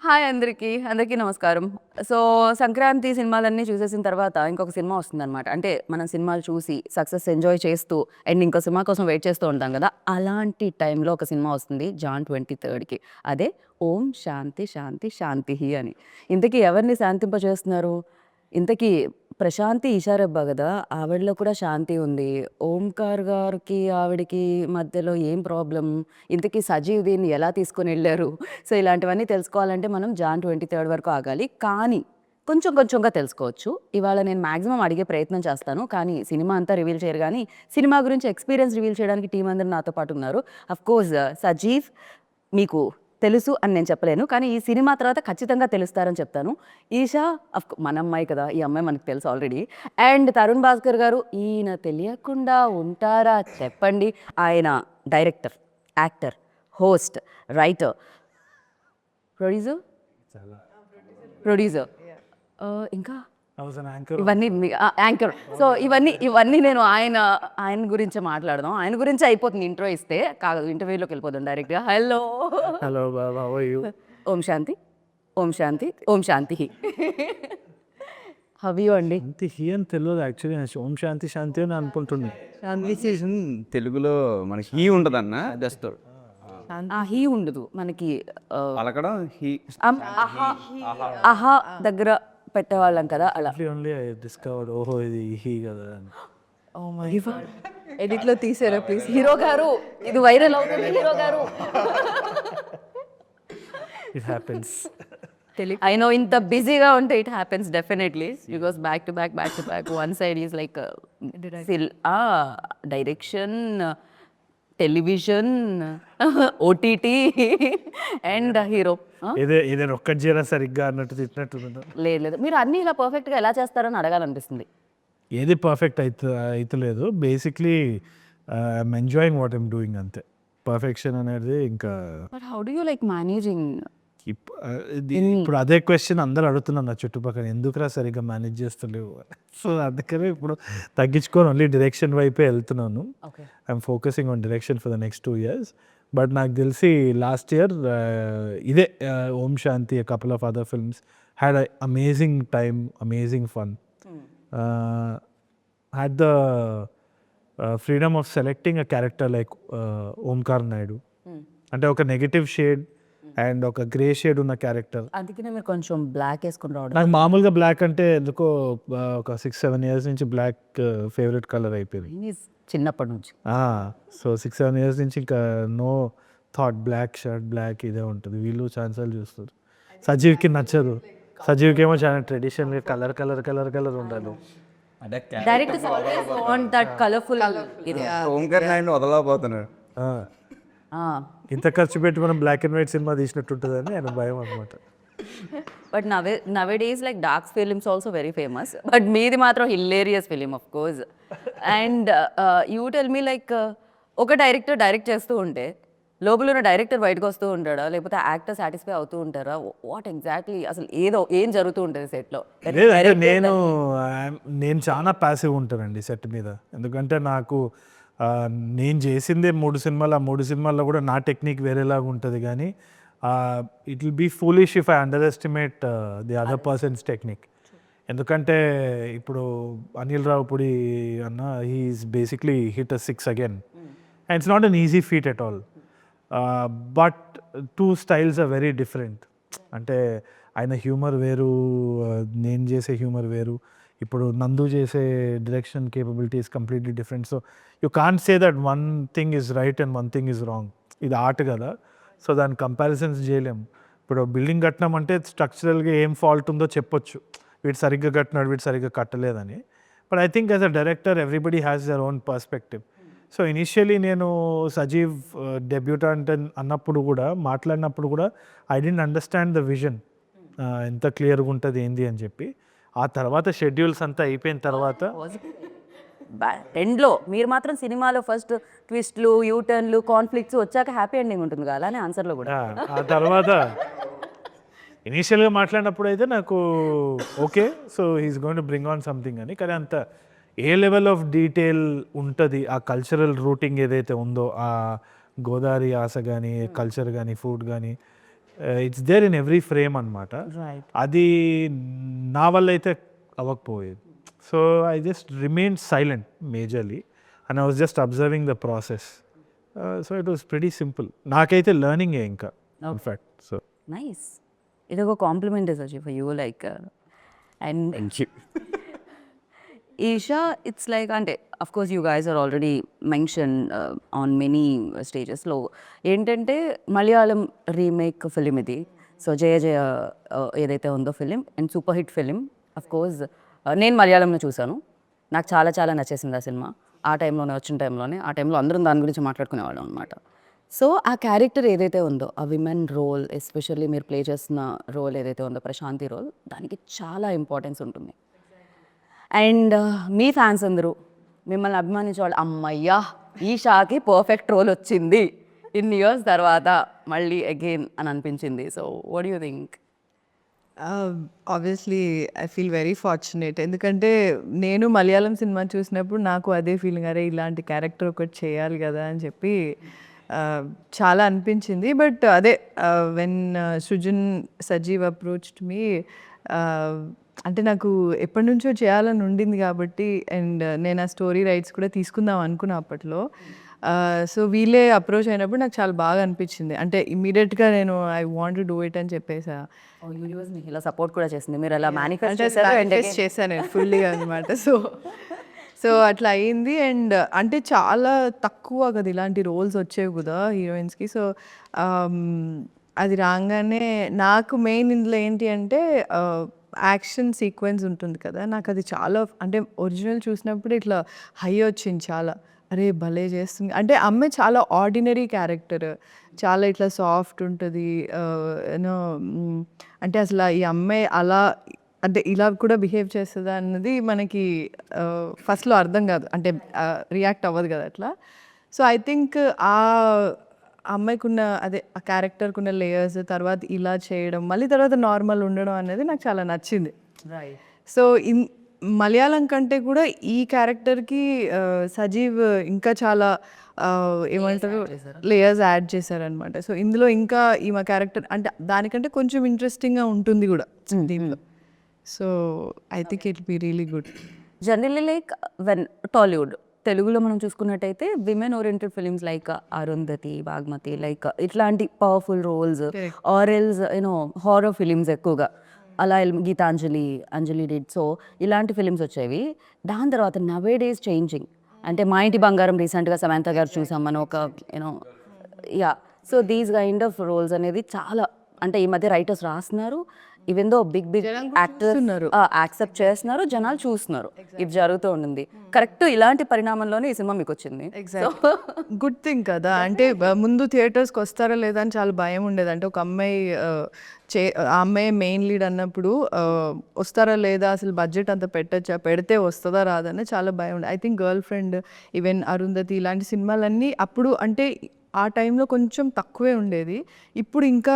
Hi అందరికీ నమస్కారం. So, Sankranti సినిమాలన్నీ చూసేసిన తర్వాత ఇంకొక సినిమా వస్తుందనమాట. అంటే మనం సినిమాలు చూసి సక్సెస్ ఎంజాయ్ చేస్తూ అండ్ ఇంకో సినిమా కోసం వెయిట్ చేస్తూ ఉంటాం గదా! అలాంటి టైంలో ఒక సినిమా వస్తుంది జాన్ 23కి. అదే 'ఓం శాంతి శాంతి శాంతిః' అని. ఇంతకీ ఎవరిని శాంతింపజేస్తున్నారు? ఇంతకీ ప్రశాంతి ఈషారెబ్బా గదా! ఆవిడలో కూడా శాంతి ఉంది. ఓంకార్ గారికి, ఆవిడకి మధ్యలో ఏం ప్రాబ్లమ్? ఇంతకీ సజీవ్ దీన్ని ఎలా తీసుకొనెళ్లారు? సో, ఇలాంటివన్నీ తెలుసుకోవాలంటే మనం జాన్ 23 వరకు ఆగాలి. కానీ కొంచెం కొంచెంగా తెలుసుకోవచ్చు. ఇవాళ నేను మాక్సిమం అడిగే ప్రయత్నం చేస్తాను. కానీ సినిమా అంతా రివీల్ చేయరు గానీ, సినిమా గురించి ఎక్స్‌పీరియన్స్ రివీల్ చేయడానికి టీమ్ అందరూ నాతో పాటు ఉన్నారు. అఫ్‌కోర్స్ సజీవ్ మీకు తెలుసు అని నేను చెప్పలేను. కానీ ఈ సినిమా తర్వాత ఖచ్చితంగా తెలుస్తారని చెప్తాను. ఈషా మన అమ్మాయి కదా! ఈ అమ్మాయి మనకు తెలుసు ఆల్రెడీ. అండ్ తరుణ్ భాస్కర్ గారు ఈయన తెలియకుండా ఉంటారా చెప్పండి. ఆయన director, actor, host, writer, producer చాలా ప్రొడ్యూసర్ ఇంకా యాంకర్. ఇవన్నీ యాంకర్. సో, ఇవన్నీ నేను ఆయన గురించే మాట్లాడదాం. ఆయన గురించే అయిపోతుంది ఇంట్రో ఇస్తే. కాదు ఇంటర్వ్యూలోకి వెళ్ళిపోదాం డైరెక్ట్‌గా. Hello hello Baba, how are you? ఓం శాంతి, ఓం శాంతి, ఓం శాంతిః. హౌ యూ అండి? అంతే హీ అని తెలియదు యాక్చువల్లీ. నేను ఓం శాంతి శాంతి అని అనుకుంటున్నాను. కాన్వర్సేషన్ తెలుగులో మనకి హీ ఉంటదన్న జస్ట్ హీ ఉండదు మనకి. పలకడం హీ అహా దగ్గర పెట్టేవాళ్ళం కదా అలా. ఓన్లీ ఐ డిస్కవర్డ్ ఓహో ఇది హీ కదా అని. ఎడిట్ లో తీసారా ప్లీజ్? హీరో గారు ఇది వైరల్ అవుతుంది. హీరో గారు ఇట్ హ్యాపెన్స్. ఐ నో ఇంత బిజీగా ఉంటే it happens definitely. You goes back to back. One side is like direction, television, OTT and hero. ఏదైనా ఒక్కటి చేయరా సరిగ్గా అన్నట్టు తిట్టినట్టు. లేదు మీరు అన్నీ ఇలా పర్ఫెక్ట్గా ఎలా చేస్తారని అడగాలనిపిస్తుంది. ఏది పర్ఫెక్ట్ అవుతలేదు. Basically I'm enjoying what I'm doing అంతే. పర్ఫెక్షన్ అనేది ఇంకా but how do you like managing? ఇప్పుడు అదే క్వశ్చన్ అందరు అడుగుతున్నారు నా చుట్టుపక్కల, ఎందుకురా సరిగ్గా మేనేజ్ చేస్తలేవు. సో అందుకనే ఇప్పుడు తగ్గించుకొని ఓన్లీ డైరెక్షన్ వైపే వెళ్తున్నాను. Okay. I'm focusing on direction for the next 2 years. But నాకు తెలిసి లాస్ట్ ఇయర్ ఇదే Om Shanti, couple of other films had amazing time, amazing fun. Had the freedom of selecting a character like Omkar Naidu. అంటే ఒక negative shade and ఒక grey shade ఉన్న character. అందుకనే మీరు కొంచెం బ్లాక్ వేసుకుని రావడం. నాకు మామూలుగా బ్లాక్ అంటే ఎందుకో ఒక 6-7 years నుంచి బ్లాక్ ఫేవరెట్ కలర్ అయిపోయింది. చిన్నప్పటి నుంచి. సో 6-7 years నుంచి ఇంకా no thought black shirt black ఇదే ఉంటుంది. వీళ్ళు ఛాన్సాలు చూస్తారు. సజీవ్కి నచ్చదు. సజీవ్కి ఏమో చాలా ట్రెడిషనల్గా కలర్ ఉండాలి. Direct want that colourful. Omkar Naidu వదలకపోతున్నాడు. ఇంత ఖర్చు పెట్టి మనం బ్లాక్ అండ్ వైట్ సినిమా తీసినట్టు ఉంటుందని ఆయన భయం అనమాట. But nowadays like dark films also very famous. But మీది మాత్రం hilarious film of course. And you tell me like ఒక డైరెక్టర్ డైరెక్ట్ చేస్తూ ఉంటే లోపల ఉన్న డైరెక్టర్ బయటకు వస్తూ ఉంటాడా, లేకపోతే యాక్టర్ సాటిస్ఫై అవుతూ ఉంటారా? వాట్ ఎగ్జాక్ట్లీ అసలు ఏం జరుగుతూ ఉంటుంది సెట్లో? లేదంటే నేను చాలా ప్యాసివ్ ఉంటానండి సెట్ మీద. ఎందుకంటే నాకు నేను చేసిందే 3 సినిమాలు. ఆ 3 సినిమాల్లో కూడా నా టెక్నిక్ వేరేలాగా ఉంటుంది. కానీ it will be foolish if I underestimate the other persons technique. ఎందుకంటే ఇప్పుడు అనిల్ రావుపూడి అన్న he's basically hit a 6 again and it's not an easy feat at all. But 2 styles are very different. అంటే ఆయన humour వేరు, నేను చేసే humour వేరు. ఇప్పుడు నందు చేసే direction capability is completely different. So you can't say that one thing is right and one thing is wrong. ఇది ఆర్ట్ కదా, సో దాని కంపారిజన్స్ చేయలేము. ఇప్పుడు బిల్డింగ్ కట్టినామంటే స్ట్రక్చరల్గా ఏం ఫాల్ట్ ఉందో చెప్పొచ్చు, వీడు సరిగ్గా కట్టినాడు, వీడు సరిగ్గా కట్టలేదని. But I think as a director everybody has their own perspective. So initially నేను సజీవ్ డెబ్యూటెంట్ అన్నప్పుడు కూడా, మాట్లాడినప్పుడు కూడా I didn't understand the vision, ఎంత క్లియర్గా ఉంటుంది ఏంది అని చెప్పి. ఆ తర్వాత షెడ్యూల్స్ అంతా అయిపోయిన తర్వాత ఎండ్లో మీరు మాత్రం సినిమాలో ఫస్ట్ ట్విస్ట్లు, యూటర్న్లు, కాన్ఫ్లిక్ట్స్ వచ్చాక హ్యాపీ ఎండింగ్ ఉంటుంది కదా, అలానే ఆన్సర్లో కూడా. ఆ తర్వాత ఇనీషియల్గా మాట్లాడినప్పుడు అయితే నాకు okay, so he's going to bring on something అని. కానీ అంత ఏ లెవెల్ ఆఫ్ డీటెయిల్ ఉంటుంది ఆ కల్చరల్ రూటింగ్ ఏదైతే ఉందో, ఆ గోదావరి ఆశ కానీ, కల్చర్ కానీ, ఫుడ్ కానీ it's there in every frame అనమాట. రైట్. అది నా వల్ల అయితే అవ్వకపోయేది. So I just remain silent majorly and I was just observing the process. So it was pretty simple. నాకైతే లెర్నింగే ఇంకా ఇన్ఫ్యాక్ట్. So nice. ఇది ఒక compliment Saji for you like. And thank you. Esha it's like అంటే of course you guys are already mention on many స్టేజెస్లో ఏంటంటే Malayalam remake film ఇది. So జయ జయ ఏదైతే ఉందో film and super hit film. Of course నేను మలయాళంలో చూశాను, నాకు చాలా చాలా నచ్చేసింది ఆ సినిమా. ఆ టైంలోనే వచ్చిన టైంలోనే ఆ టైంలో అందరం దాని గురించి మాట్లాడుకునేవాళ్ళం అనమాట. సో ఆ క్యారెక్టర్ ఏదైతే ఉందో ఆ విమెన్ రోల్, ఎస్పెషల్లీ మీరు ప్లే చేస్తున్న రోల్ ఏదైతే ఉందో ప్రశాంతి రోల్, దానికి చాలా ఇంపార్టెన్స్ ఉంటుంది. అండ్ మీ ఫ్యాన్స్ అందరూ మిమ్మల్ని అభిమానించే వాళ్ళు అమ్మయ్యా ఈషాకి పర్ఫెక్ట్ రోల్ వచ్చింది ఇన్ని ఇయర్స్ తర్వాత మళ్ళీ అగైన్ అని అనిపించింది. So what you think? Obviously I feel very fortunate. ఎందుకంటే నేను మలయాళం సినిమా చూసినప్పుడు నాకు అదే ఫీలింగ్, అరే ఇలాంటి క్యారెక్టర్ ఒకటి చేయాలి కదా అని చెప్పి చాలా అనిపించింది. బట్ అదే when Srujan Sajeev approached me, అంటే నాకు ఎప్పటి నుంచో చేయాలని ఉండింది కాబట్టి, అండ్ నేను ఆ స్టోరీ రైట్స్ కూడా తీసుకుందాం అనుకున్నా అప్పట్లో. సో వీళ్ళే అప్రోచ్ అయినప్పుడు నాకు చాలా బాగా అనిపించింది. అంటే ఇమీడియట్గా నేను I want to do it అని చెప్పేసా. యూనివర్స్ మీకు ఇలా సపోర్ట్ కూడా చేసింది, మీరు అలా మేనిఫెస్ట్ అంటే చేశారు and manifest again- చేశాను నేను ఫుల్లీగా అనమాట. సో అట్లా అయింది. అండ్ అంటే చాలా తక్కువ కదా ఇలాంటి రోల్స్ వచ్చేవి కదా హీరోయిన్స్కి. సో అది రాగానే నాకు మెయిన్ ఇందులో ఏంటి అంటే యాక్షన్ సీక్వెన్స్ ఉంటుంది కదా, నాకు అది చాలా అంటే ఒరిజినల్ చూసినప్పుడు ఇట్లా హై వచ్చింది చాలా. అరే భలే చేస్తుంది అంటే అమ్మాయి చాలా ఆర్డినరీ క్యారెక్టర్, చాలా ఇట్లా సాఫ్ట్ ఉంటుంది యూనో. అంటే అసలు ఈ అమ్మాయి అలా అంటే ఇలా కూడా బిహేవ్ చేస్తుందా అన్నది మనకి ఫస్ట్లో అర్థం కాదు, అంటే రియాక్ట్ అవ్వదు కదా అట్లా. సో ఐ థింక్ ఆ అమ్మాయికి ఉన్న అదే ఆ క్యారెక్టర్కి ఉన్న లేయర్స్, తర్వాత ఇలా చేయడం, మళ్ళీ తర్వాత నార్మల్ ఉండడం అనేది నాకు చాలా నచ్చింది. సో మలయాళం కంటే కూడా ఈ క్యారెక్టర్కి సజీవ్ ఇంకా చాలా ఏమంటారు లేయర్స్ యాడ్ చేశారనమాట. సో ఇందులో ఇంకా ఈమె క్యారెక్టర్ అంటే దానికంటే కొంచెం ఇంట్రెస్టింగ్గా ఉంటుంది కూడా దీంట్లో. So I think it be really good. Generally like when Tollywood తెలుగులో మనం చూసుకున్నట్టయితే women oriented films like Arundhati, Bhagmati, like ఇట్లాంటి powerful roles or else you know horror films ఎక్కువగా అలా గీతాంజలి, అంజలి డిడ్. సో ఇలాంటి ఫిలిమ్స్ వచ్చేవి. దాని తర్వాత నవే డేస్ చేంజింగ్ అంటే మా ఇంటి బంగారం రీసెంట్గా సమంత గారు చూసాం మనం ఒక you know yeah. So these kind of roles అనేది చాలా అంటే ఈ మధ్య రైటర్స్ రాస్తున్నారు, even though big actors accept చేస్తున్నారు, జనాలు చూస్తున్నారు. ఇది జరుగుతూ ఉండింది. కరెక్ట్ ఇలాంటి పరిణామంలోనే ఈ సినిమా మీకు వచ్చింది. గుడ్ థింగ్ కదా. అంటే ముందు థియేటర్స్కి వస్తారా లేదా అని చాలా భయం ఉండేది. అంటే ఒక అమ్మాయి ఆ అమ్మాయి మెయిన్ లీడ్ అన్నప్పుడు వస్తారా లేదా, అసలు బడ్జెట్ అంత పెట్టచ్చా, పెడితే వస్తుందా రాదని చాలా భయం ఉండేది. I think girl friend, even Arundhati ఇలాంటి సినిమాలన్నీ అప్పుడు అంటే ఆ టైంలో కొంచెం తక్కువే ఉండేది. ఇప్పుడు ఇంకా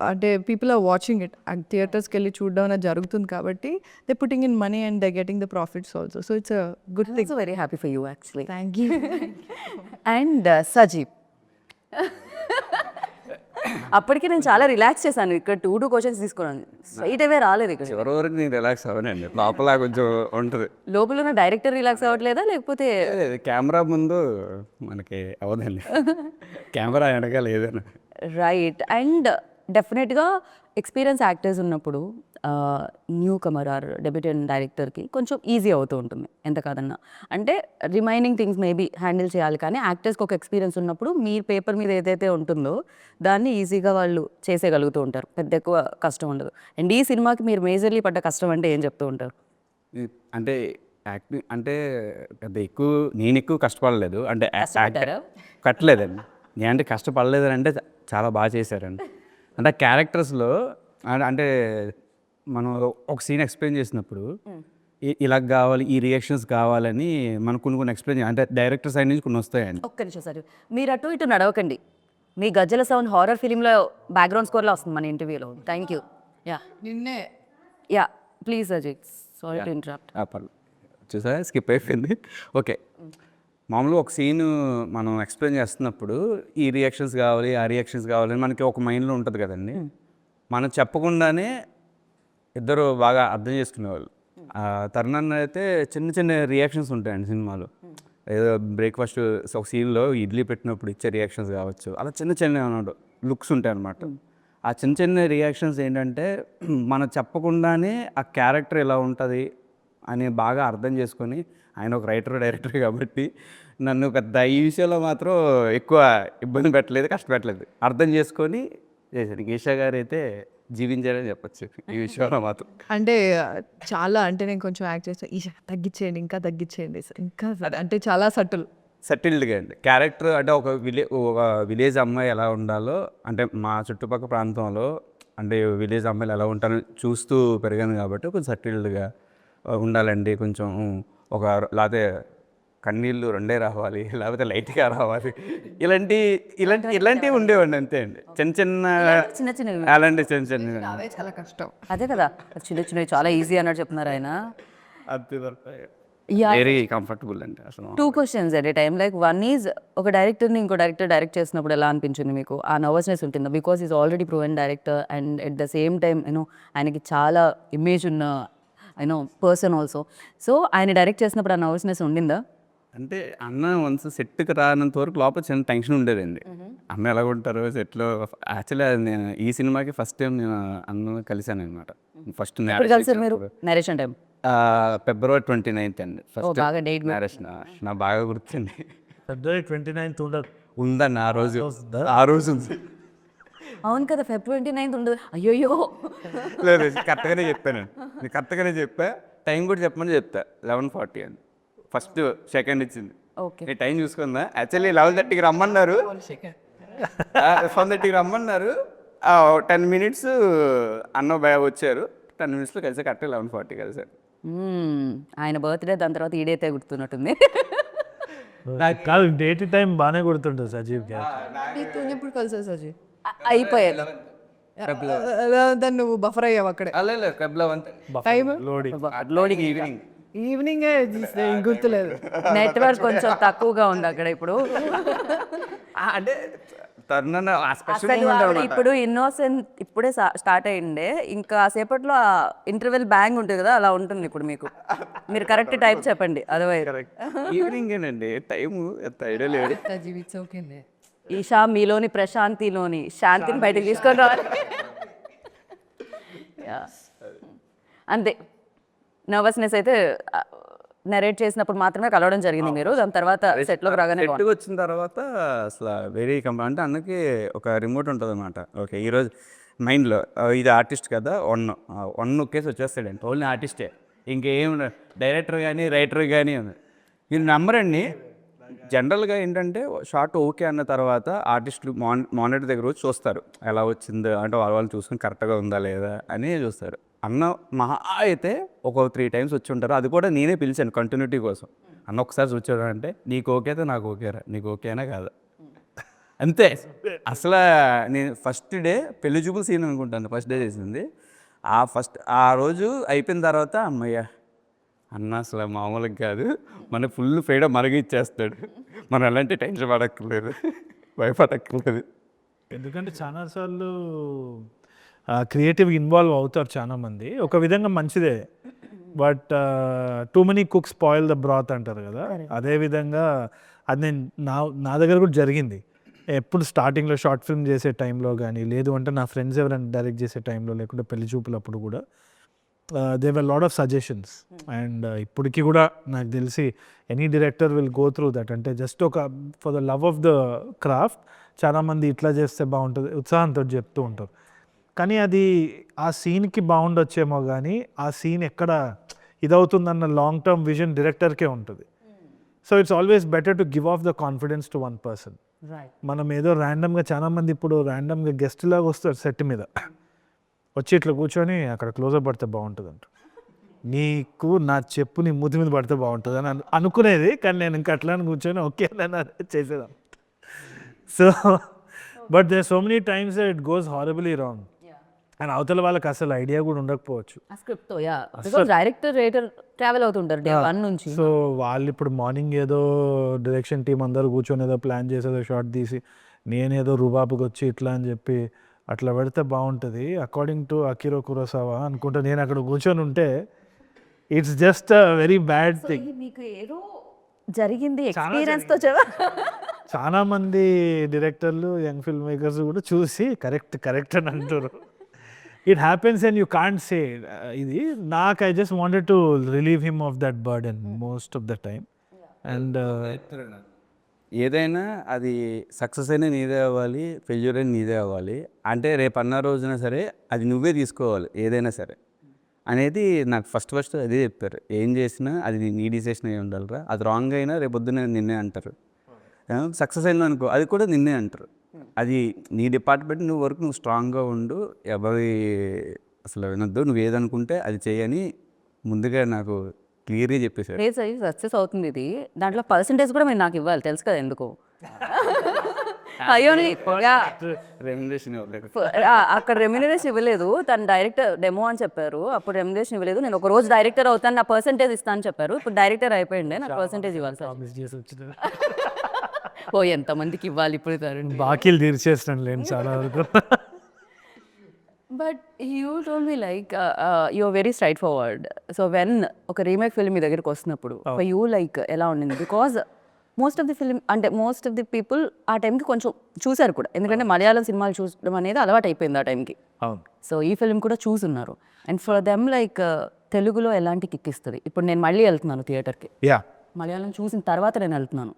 అంటే పీపుల్ ఆర్ వాచింగ్ ఇట్, థియేటర్స్కి వెళ్ళి చూడడం అనేది జరుగుతుంది కాబట్టి they putting in money and they getting the profits also. So it's a good thing. Very happy for you actually. Thank you. And Sajeev అప్పటికి నేను చాలా రిలాక్స్ చేశాను. ఇక్కడ 2 క్వశ్చన్స్ తీసుకున్నాను, స్ట్రైట్ అవే రాలేదు. ఇక్కడ చివరి వరకు నేను రిలాక్స్ అవ్వనండి, లోపల కొంచెం ఉంటుంది. లోపల ఉన్న డైరెక్టర్ రిలాక్స్ అవ్వట్లేదా లేకపోతే కెమెరా ముందు మనకి అవ్వదండి, కెమెరా వెనకాల ఏదైనా. రైట్. అండ్ డెఫినెట్గా ఎక్స్పీరియన్స్ యాక్టర్స్ ఉన్నప్పుడు న్యూ కమర్ ఆర్ డెబ్యూటెంట్ డైరెక్టర్కి కొంచెం ఈజీ అవుతూ ఉంటుంది ఎంత కాదన్నా. అంటే రిమైనింగ్ థింగ్స్ మేబీ హ్యాండిల్ చేయాలి, కానీ యాక్టర్స్కి ఒక ఎక్స్పీరియన్స్ ఉన్నప్పుడు మీ పేపర్ మీద ఏదైతే ఉంటుందో దాన్ని ఈజీగా వాళ్ళు చేసేయగలుగుతూ ఉంటారు, పెద్ద ఎక్కువ కష్టం ఉండదు. అండ్ ఈ సినిమాకి మీరు మేజర్లీ పడ్డ కష్టం అంటే ఏం చెప్తూ ఉంటారు? అంటే యాక్టింగ్ అంటే పెద్ద ఎక్కువ నేను ఎక్కువ కష్టపడలేదు, అంటే కట్టలేదండి. నేను అంటే కష్టపడలేదని అంటే చాలా బాగా చేశారండి. అంటే క్యారెక్టర్స్లో అంటే మనం ఒక సీన్ ఎక్స్ప్లెయిన్ చేసినప్పుడు ఇలా కావాలి, ఈ రియాక్షన్స్ కావాలని మనం కొన్ని ఎక్స్ప్లెయిన్ చేయాలి. అంటే డైరెక్టర్ సైడ్ నుంచి కొన్ని వస్తాయండి. ఒక్క నిమిషం సార్, మీరు అటు ఇటు నడవకండి. మీ గజ్జల సౌండ్ హారర్ ఫిలింలో బ్యాక్గ్రౌండ్ స్కోర్లో వస్తుంది మన ఇంటర్వ్యూలో. Thank you. యా నిన్నే yeah please Ajith, sorry to interrupt. పర్లేదు, చూసారా స్కిప్ అయిపోయింది. ఓకే, మామూలుగా ఒక సీన్ మనం ఎక్స్ప్లెయిన్ చేస్తున్నప్పుడు ఈ రియాక్షన్స్ కావాలి ఆ రియాక్షన్స్ కావాలి మనకి ఒక మైండ్లో ఉంటుంది కదండి. మనం చెప్పకుండానే ఇద్దరు బాగా అర్థం చేసుకునేవాళ్ళు. తరుణ్ అయితే చిన్న చిన్న రియాక్షన్స్ ఉంటాయండి సినిమాలో. ఏదో బ్రేక్ఫాస్ట్ ఒక సీన్లో ఇడ్లీ పెట్టినప్పుడు ఇచ్చే రియాక్షన్స్ కావచ్చు, అలా చిన్న చిన్న లుక్స్ ఉంటాయి అన్నమాట. ఆ చిన్న చిన్న రియాక్షన్స్ ఏంటంటే మనం చెప్పకుండానే ఆ క్యారెక్టర్ ఎలా ఉంటుంది అని బాగా అర్థం చేసుకొని, ఆయన ఒక డైరెక్టర్ కాబట్టి నన్ను పెద్ద ఈ విషయంలో మాత్రం ఎక్కువ ఇబ్బంది పెట్టలేదు, కష్టపెట్టలేదు, అర్థం చేసుకొని చేశాను. ఈషా గారు అయితే జీవించారని చెప్పచ్చు ఈ విషయంలో మాత్రం. అంటే చాలా అంటే నేను కొంచెం యాక్ట్ చేస్తాను, ఈ తగ్గించేయండి, ఇంకా తగ్గించేయండి, ఇంకా అంటే చాలా సెటిల్డ్గా అండి క్యారెక్టర్. అంటే ఒక విలేజ్ అమ్మాయి ఎలా ఉండాలో, అంటే మా చుట్టుపక్కల ప్రాంతంలో అంటే విలేజ్ అమ్మాయిలు ఎలా ఉంటారో చూస్తూ పెరిగాను కాబట్టి కొంచెం సెటిల్డ్గా ఉండాలండి. కొంచెం ఒక లేకపోతే కన్నీళ్ళు రెండే రావాలి, లేకపోతే లైట్గా రావాలి, ఇలాంటివి ఉండేవండి అంతే అండి. చిన్న చిన్న అలాంటి చిన్న అవే చాలా కష్టం. అదే కదా, చిన్న చిన్నవి చాలా ఈజీ అన్నట్టు చెప్తున్నారు ఆయన. వెరీ కంఫర్టబుల్ అండి అసలు. 2 questions at a time. Like one is, ఒక డైరెక్టర్ని ఇంకో డైరెక్టర్ డైరెక్ట్ చేసినప్పుడు ఎలా అనిపించింది మీకు? ఆ నర్వస్నెస్ ఉంటుందా? Because is already proven director and at the same time ఆయనకి చాలా ఇమేజ్ ఉన్న పర్సన్ ఆల్సో. సో ఆయన డైరెక్ట్ చేసినప్పుడు ఆ నర్వస్నెస్ ఉండిందా? అంటే అన్న వన్స్ సెట్కి రానంత వరకు లోపల చిన్న టెన్షన్ ఉండేదండి. అన్న ఎలా ఉంటారు సెట్లో. యాక్చువల్లీ నేను ఈ సినిమాకి ఫస్ట్ టైం నేను అన్న కలిశాను అనమాట. ఫస్ట్ కలిసారు మీరు నరేషన్ టైం? February 29th అండి ఫస్ట్ బాగా డేట్ మ్యారేజ్. నా బాగా గుర్తుంది. February 29th ఉండదు ఉందండి ఆ రోజు ఉంది. అవును కదా, February 29th ఉండదు. అయ్యోయ్యో, లేదు కరెక్ట్గానే చెప్పాను. నేను కరెక్ట్గానే చెప్పా. టైం కూడా చెప్పమని చెప్తా. 11:40 అని ఫస్ట్ సెకండ్ ఇచ్చింది. ఓకే, నేను టైం చూసుకుందా. యాక్చువల్లీ 11:30కి రమ్మన్నారు, 11:30కి రమ్మన్నారు. 10 minutes అన్న భయ వచ్చారు. 10 minutesలో కలిసి కరెక్ట్గా 11:40 కలిసారు. ఆయన బర్త్డే దాని తర్వాత ఈ డేటే గుర్తున్నట్టుంది. నాకు కాదు, డేట్ టైం బాగానే గుర్తుంటుంది సజీవ్ గారు. ఎప్పుడు కలిసా సజీ? అయిపోయారు దాన్ని నువ్వు బఫర్ అయ్యావు అక్కడే. టైం లోడింగ్ ఈవినింగ్ ఈవినింగే గుర్తులేదు. నెట్వర్క్ కొంచెం తక్కువగా ఉంది అక్కడ ఇప్పుడు. అంటే తరుణ్ అసలు ఇప్పుడు ఇన్నోసెంట్ ఇప్పుడే స్టార్ట్ అయ్యిండే, ఇంకా సేపట్లో ఇంటర్వెల్ బ్యాంగ్ ఉంటుంది కదా, అలా ఉంటుంది ఇప్పుడు మీకు. మీరు కరెక్ట్ టైం చెప్పండి, అదర్వైజ్ ఈవినింగేనండి టైం ఐడియా లేదు. ఈషా మీలోని ప్రశాంతిలోని శాంతిని బయటకు తీసుకొని రావాలి. అంతే, నర్వస్నెస్ అయితే నరేట్ చేసినప్పుడు మాత్రమే కలవడం జరిగింది మీరు. దాని తర్వాత సెట్లోకి రాగానే సెట్కి వచ్చిన తర్వాత అసలు వెరీ అంటే అన్నకి ఒక రిమోట్ ఉంటుంది అనమాట. ఓకే ఈరోజు మైండ్లో ఇది ఆర్టిస్ట్ కదా, వన్ నొక్కేసి వచ్చేస్తాడండి. ఓన్లీ ఆర్టిస్టే, ఇంకేం డైరెక్టర్ కానీ రైటర్ కానీ మీరు నమ్మరండి. జనరల్గా ఏంటంటే షార్ట్ ఓకే అన్న తర్వాత ఆర్టిస్టులు మానిటర్ దగ్గర వచ్చి చూస్తారు ఎలా వచ్చిందో, అంటే వాళ్ళు చూసుకొని కరెక్ట్గా ఉందా లేదా అని చూస్తారు. అన్న మహా అయితే ఒక 3 times వచ్చి ఉంటారు. అది కూడా నేనే పిలిచాను కంటిన్యూటీ కోసం. అన్న ఒకసారి చూచాడు అంటే నీకు ఓకే అయితే నాకు ఓకేరా, నీకు ఓకేనా కాదా అంతే. అసలు నేను ఫస్ట్ డే పెళ్లి చూపుల సీన్ అనుకుంటాను ఫస్ట్ డే చేసింది. ఆ రోజు అయిపోయిన తర్వాత అమ్మయ్య అన్న అసలు మామూలుగా కాదు, మన ఫుల్ ఫ్రీడమ్ మనకి ఇచ్చేస్తాడు, మనం ఎలాంటి టెన్షన్ పడక్కర్లేదు, భయపడక్కర్లేదు. ఎందుకంటే చాలాసార్లు క్రియేటివ్ ఇన్వాల్వ్ అవుతారు చాలామంది, ఒక విధంగా మంచిదే. But too many cooks spoil the బ్రాత్ అంటారు కదా, అదేవిధంగా అది నేను నా దగ్గర కూడా జరిగింది. ఎప్పుడు స్టార్టింగ్లో షార్ట్ ఫిల్మ్ చేసే టైంలో కానీ, లేదు అంటే నా ఫ్రెండ్స్ ఎవరైనా డైరెక్ట్ చేసే టైంలో, లేకుంటే పెళ్లి చూపులప్పుడు కూడా they were lot of suggestions. And ఇప్పటికీ కూడా నాకు తెలిసి any director will go through that. అంటే జస్ట్ ఒక for the love of the craft చాలామంది ఇట్లా చేస్తే బాగుంటుంది ఉత్సాహంతో చెప్తూ ఉంటారు. కానీ అది ఆ సీన్కి బాగుండొచ్చేమో, కానీ ఆ సీన్ ఎక్కడ ఇదవుతుందన్న లాంగ్ టర్మ్ విజన్ డైరెక్టర్కే ఉంటుంది. So it's always better to give of the confidence to one person. మనం ఏదో ర్యాండమ్గా చాలామంది ఇప్పుడు ర్యాండమ్గా గెస్ట్ లాగా వస్తారు సెట్ మీద, వచ్చి ఇట్లా కూర్చొని అక్కడ క్లోజప్ పడితే బాగుంటుంది అంట, నీకు నా చెప్పు నీ మూతి మీద పడితే బాగుంటుంది అని అనుకునేది. కానీ నేను ఇంకా అట్లా కూర్చొని ఓకే అని చేసేదాన్ని. So but there so many times it goes horribly wrong. And అవతల వాళ్ళకి అసలు ఐడియా కూడా ఉండకపోవచ్చు. ఆ స్క్రిప్ట్తో yeah because director writer travel అవుతుంటారు డే 1 నుంచి. సో వాళ్ళు ఇప్పుడు మార్నింగ్ ఏదో డైరెక్షన్ టీం అందరూ కూర్చొని ఏదో ప్లాన్ చేసి ఏదో షార్ట్ తీసి నేనేదో రుబాబుకి వచ్చి ఇట్లా అని చెప్పి అట్లా పెడితే బాగుంటుంది అకార్డింగ్ టు అకిరో కురోసావా అనుకుంటా. నేను అక్కడ కూర్చొని ఉంటే it's just a very bad thing. మీకు ఏదో జరిగింది ఎక్స్పీరియన్స్తో చాలా మంది డైరెక్టర్లు యంగ్ ఫిల్మ్ మేకర్స్ కూడా చూసి కరెక్ట్ అని అంటారు. It happens and you can't say ఇది. నాకు I just wanted to relieve him of that burden most of the time. And ఏదైనా అది సక్సెస్ అయినా నీదే అవ్వాలి, ఫెయిల్యూర్ అయినా నీదే అవ్వాలి. అంటే రేపు అన్న రోజున సరే అది నువ్వే తీసుకోవాలి ఏదైనా సరే అనేది నాకు ఫస్ట్ అదే చెప్పారు. ఏం చేసినా అది నీ డిసిషన్ అయి ఉండాలిరా, అది రాంగ్ అయినా రేపు పొద్దున్న నిన్నే అంటారు. సక్సెస్ అయినా అనుకో అది కూడా నిన్నే అంటారు. అది నీ డిపార్ట్మెంట్ నువ్వు వరకు నువ్వు స్ట్రాంగ్గా ఉండు, ఎవరి అసలు వినొద్దు, నువ్వు ఏదనుకుంటే అది చేయని ముందుగా నాకు క్లియర్గా చెప్పేశారు. రేస్ అయ్యి సక్సెస్ అవుతుంది ఇది. దాంట్లో పర్సంటేజ్ కూడా మీరు నాకు ఇవ్వాలి, తెలుసు కదా ఎందుకు. అయ్యో రెమ్యునరేషన్ ఇవ్వలేదు. అక్కడ రెమ్యూనరేషన్ ఇవ్వలేదు, తను డైరెక్టర్ డెమో అని చెప్పారు. అప్పుడు రెమ్యూనరేషన్ ఇవ్వలేదు. నేను ఒక రోజు డైరెక్టర్ అవుతాను, నా పర్సంటేజ్ ఇస్తాను అని చెప్పారు. ఇప్పుడు డైరెక్టర్ అయిపోయింది, నాకు పర్సంటేజ్ ఇవ్వాలి సార్. ఓ ఎంతమందికి ఇవ్వాలి ఇప్పుడు తరుణ్. బాకీలు తీర్చేస్తాను లేని చాలా వరకు. But you told me like you're very straightforward. So when ఒక రీమేక్ ఫిల్మ్ మీ దగ్గరికి వస్తున్నప్పుడు యూ లైక్ ఎలా ఉండింది? Because most of the film అంటే మోస్ట్ ఆఫ్ ది పీపుల్ ఆ టైంకి కొంచెం చూశారు కూడా, ఎందుకంటే మలయాళం సినిమాలు చూడడం అనేది అలవాటు అయిపోయింది ఆ టైంకి. అవును. సో ఈ ఫిల్మ్ కూడా చూసున్నారు. అండ్ ఫర్ దెమ్ లైక్ తెలుగులో ఎలాంటి కిక్ ఇస్తుంది? ఇప్పుడు నేను మళ్ళీ వెళ్తున్నాను థియేటర్కి, యా మలయాళం చూసిన తర్వాత నేను వెళ్తున్నాను.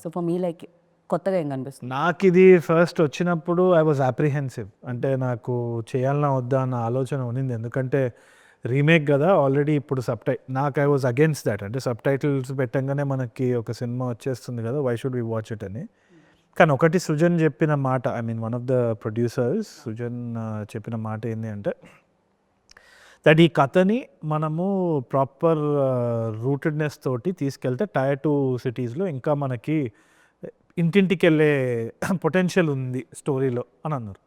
సో ఫర్ మీ లైక్ కొత్తగా ఏం కనిపిస్తుంది? నాకు ఇది ఫస్ట్ వచ్చినప్పుడు ఐ వాజ్ అప్రిహెన్సివ్. అంటే నాకు చేయాలన్నా వద్దా అన్న ఆలోచన ఉన్నింది. ఎందుకంటే రీమేక్ కదా ఆల్రెడీ. ఇప్పుడు నాకు ఐ వాజ్ అగేన్స్ట్ దాట్. అంటే సబ్ టైటిల్స్ పెట్టంగానే మనకి ఒక సినిమా వచ్చేస్తుంది కదా, why should we watch it అని. కానీ ఒకటి సృజన్ చెప్పిన మాట, I mean one of the producers Srujan చెప్పిన మాట ఏంటి అంటే దట్ ఈ కథని మనము ప్రాపర్ రూటెడ్నెస్ తోటి తీసుకెళ్తే టైర్ 2 సిటీస్లో ఇంకా మనకి ఇంటింటికి వెళ్ళే పొటెన్షియల్ ఉంది స్టోరీలో అని అన్నారు.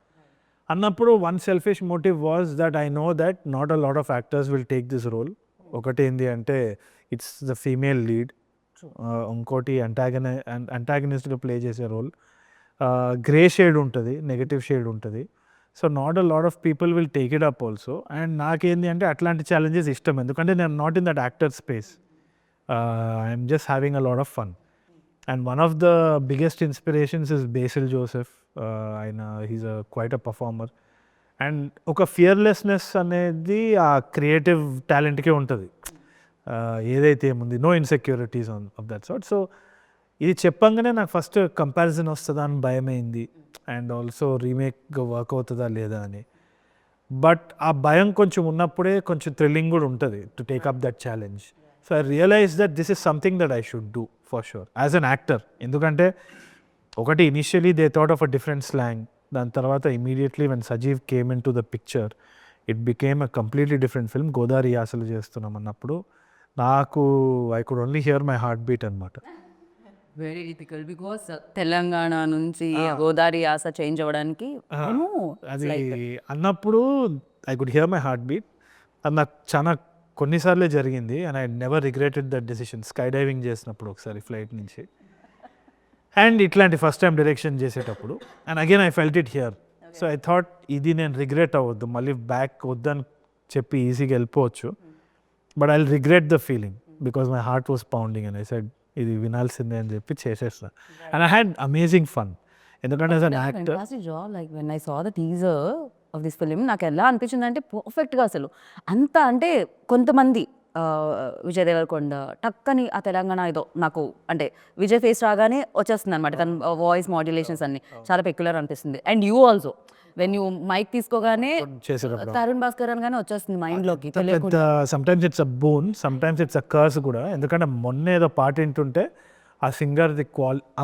అన్నప్పుడు one selfish motive was that I know that not a lot of actors will take this role. ఒకటి ఏంటి అంటే ఇట్స్ ద ఫీమేల్ లీడ్, ఇంకోటి అంటాగనిస్ట్గా ప్లే చేసే రోల్, గ్రే షేడ్ ఉంటుంది, నెగటివ్ షేడ్ ఉంటుంది. So not a lot of people will take it up also. And నాకేంటి అంటే అట్లాంటి ఛాలెంజెస్ ఇష్టం, ఎందుకంటే నేను not in that actor space. I'm just having a lot of fun. And one of the biggest inspirations is Basil Joseph. He's quite a performer. And ఒక fearlessness అనేది ఆ creative టాలెంట్కే ఉంటుంది. ఏదైతే ఏముంది, no insecurities of that sort. So ఇది చెప్పంగానే నాకు ఫస్ట్ కంపారిజన్ వస్తుందా అని భయమైంది, అండ్ ఆల్సో రీమేక్ వర్క్ అవుతుందా లేదా అని. బట్ ఆ భయం కొంచెం ఉన్నప్పుడే కొంచెం థ్రిల్లింగ్ కూడా ఉంటుంది to take up that challenge. So I realise that this is something that I should do for sure as an actor. ఎందుకంటే ఒకటి initially they thought of a different slang, దాని తర్వాత immediately when Sajeev came in to the picture it became a completely different film. Godavari యాసలు చేస్తున్నాం అన్నప్పుడు నాకు I could only hear my heart beat అనమాట. Very difficult because Telangana నుంచి గోదావరి యాస చేంజ్ అవ్వడానికి అది అన్నప్పుడు I could hear my heart beat. అది నాకు చాలా కొన్నిసార్లే జరిగింది and I never regretted that decision. Sky diving చేసినప్పుడు ఒకసారి ఫ్లైట్ నుంచి, అండ్ ఇట్లాంటి ఫస్ట్ టైం డైరెక్షన్ చేసేటప్పుడు, and again I felt it here. So I thought ఇది నేను రిగ్రెట్ అవ్వద్దు, మళ్ళీ బ్యాక్ వద్దని చెప్పి ఈజీగా వెళ్ళిపోవచ్చు, but I will regret the feeling because my heart was pounding and I said ఇది వినాల్సిందే అని చెప్పి చేసేస్తా. And I had amazing fun. ఎందుకంటే as an actor like when I saw the teaser of this film నాకు ఎలా అనిపించింది అంటే పర్ఫెక్ట్గా అసలు అంత అంటే కొంతమంది విజయ్ దేవరకొండ టక్కని ఆ తెలంగాణ ఏదో నాకు అంటే విజయ్ ఫేస్ రాగానే వచ్చేస్తుంది అనమాట. తన వాయిస్ మాడ్యులేషన్స్ అన్ని చాలా పెక్యులర్ అనిపిస్తుంది. And you also when you mic తీసుకోగానే తరుణ్ భాస్కర్ అనగానే వచ్చేస్తుంది మైండ్లోకి. Sometimes it's a boon, sometimes it's a curse కూడా. ఎందుకంటే మొన్న ఏదో పాట వింటుంటే ఆ సింగర్ది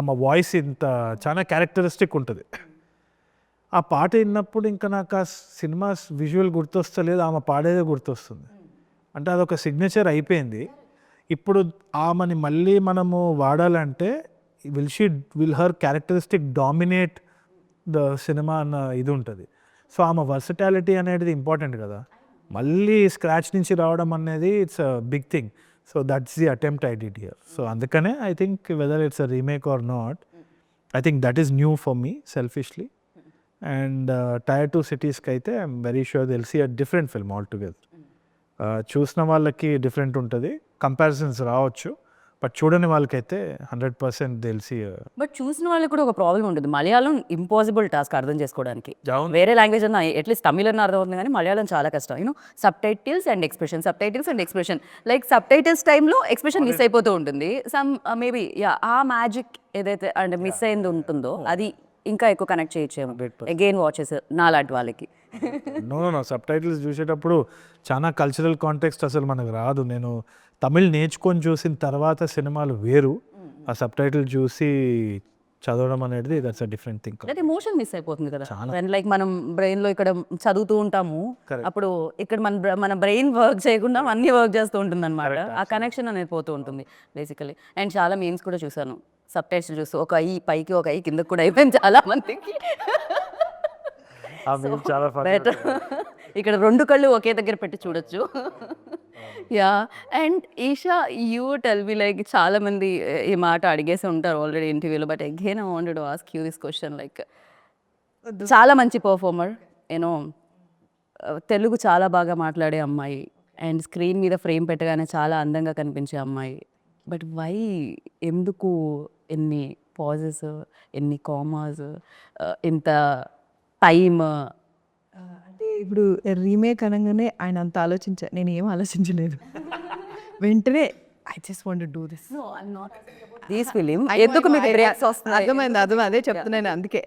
ఆమె వాయిస్ ఇంత చాలా క్యారెక్టరిస్టిక్ ఉంటుంది. ఆ పాట విన్నప్పుడు ఇంకా నాకు ఆ సినిమా విజువల్ గుర్తొస్తలేదు, ఆమె పాడేదే గుర్తొస్తుంది. అంటే అదొక సిగ్నేచర్ అయిపోయింది. ఇప్పుడు ఆమెని మళ్ళీ మనము వాడాలంటే will her characteristic dominate the cinema అన్న ఇది ఉంటుంది. సో ఆమె వర్సటాలిటీ అనేది ఇంపార్టెంట్ కదా, మళ్ళీ స్క్రాచ్ నుంచి రావడం అనేది it's a big thing. So that's the attempt I did here. So అందుకనే I think whether it's a remake or not, I think that is new for me selfishly. And Tier 2 సిటీస్కి అయితే I'm very sure they'll see a different film all together. చూసిన వాళ్ళకి different ఉంటుంది, comparisons రావచ్చు, but చూడని వాళ్ళకైతే 100% తెలిసి. But చూసిన వాళ్ళకి కూడా ఒక ప్రాబ్లం ఉంటుంది, మలయాళం ఇంపాసిబుల్ టాస్క్ అర్థం చేసుకోవడానికి. అవును. వేరే లాంగ్వేజ్ అన్న అట్లీస్ట్ తమిళ్ అన్న అర్థం అవుతుంది, కానీ మలయాళం చాలా కష్టం. Sub titles and expression like sub titles టైంలో ఎక్స్ప్రెషన్ మిస్ అయిపోతూ ఉంటుంది. సమ్ మేబీ ఆ మ్యాజిక్ ఏదైతే అంటే మిస్ అయింది ఉంటుందో అది ఇంకా ఎక్కువ కనెక్ట్ చేయొచ్చేమో అగైన్ వాచెస్ నాలాంటి వాళ్ళకి. నో సబ్ టైటిల్స్ చూసేటప్పుడు చాలా కల్చరల్ కాంటెక్స్ట్ అసలు మనకు రాదు. నేను తమిళ్ నేర్చుకొని చూసిన తర్వాత సినిమాలు వేరు, ఆ సబ్ టైటిల్ చూసి చదవడం అనేది దట్స్ అ డిఫరెంట్ థింగ్. అంటే ఎమోషన్ మిస్ అయిపోతుంది కదా, లైక్ మనం బ్రెయిన్ లో ఇక్కడ చదువుతూ ఉంటాము, అప్పుడు ఇక్కడ మన బ్రెయిన్ వర్క్ చేయకుండా అన్ని వర్క్ చేస్తూ ఉంటుంది అనమాట. ఆ కనెక్షన్ అనేది పోతూ ఉంటుంది బేసికలీ. అండ్ చాలా మీమ్స్ కూడా చూసాను సబ్ టైటిల్ చూస్తూ, ఒక ఐ పైకి ఒక ఐ కిందకి కూడా అయిపోయింది చాలా మందికి. చాలా బెటర్ ఇక్కడ 2 కళ్ళు ఒకే దగ్గర పెట్టి చూడొచ్చు. Yeah. And Eesha, you tell me, like చాలా మంది ఈ మాట అడిగేసి ఉంటారు ఆల్రెడీ ఇంటర్వ్యూలో, but again I wanted to ask you this question. Like చాలా మంచి పర్ఫార్మర్, తెలుగు చాలా బాగా మాట్లాడే అమ్మాయి, అండ్ స్క్రీన్ మీద ఫ్రేమ్ పెట్టగానే చాలా అందంగా కనిపించే అమ్మాయి, బట్ వై, ఎందుకు ఎన్ని పాజెస్, ఎన్ని కామాస్, ఇంత టైమ్? అంటే ఇప్పుడు రీమేక్ అనగానే ఆయన అంత నేను ఏం ఆలోచించలేదు. వెంటనే I just want to do this. This film ఎందుకు మీకు బ్రేక్స్ వస్తున్నాయి? అర్థమైంది, అదే చెప్తున్నాను. అందుకే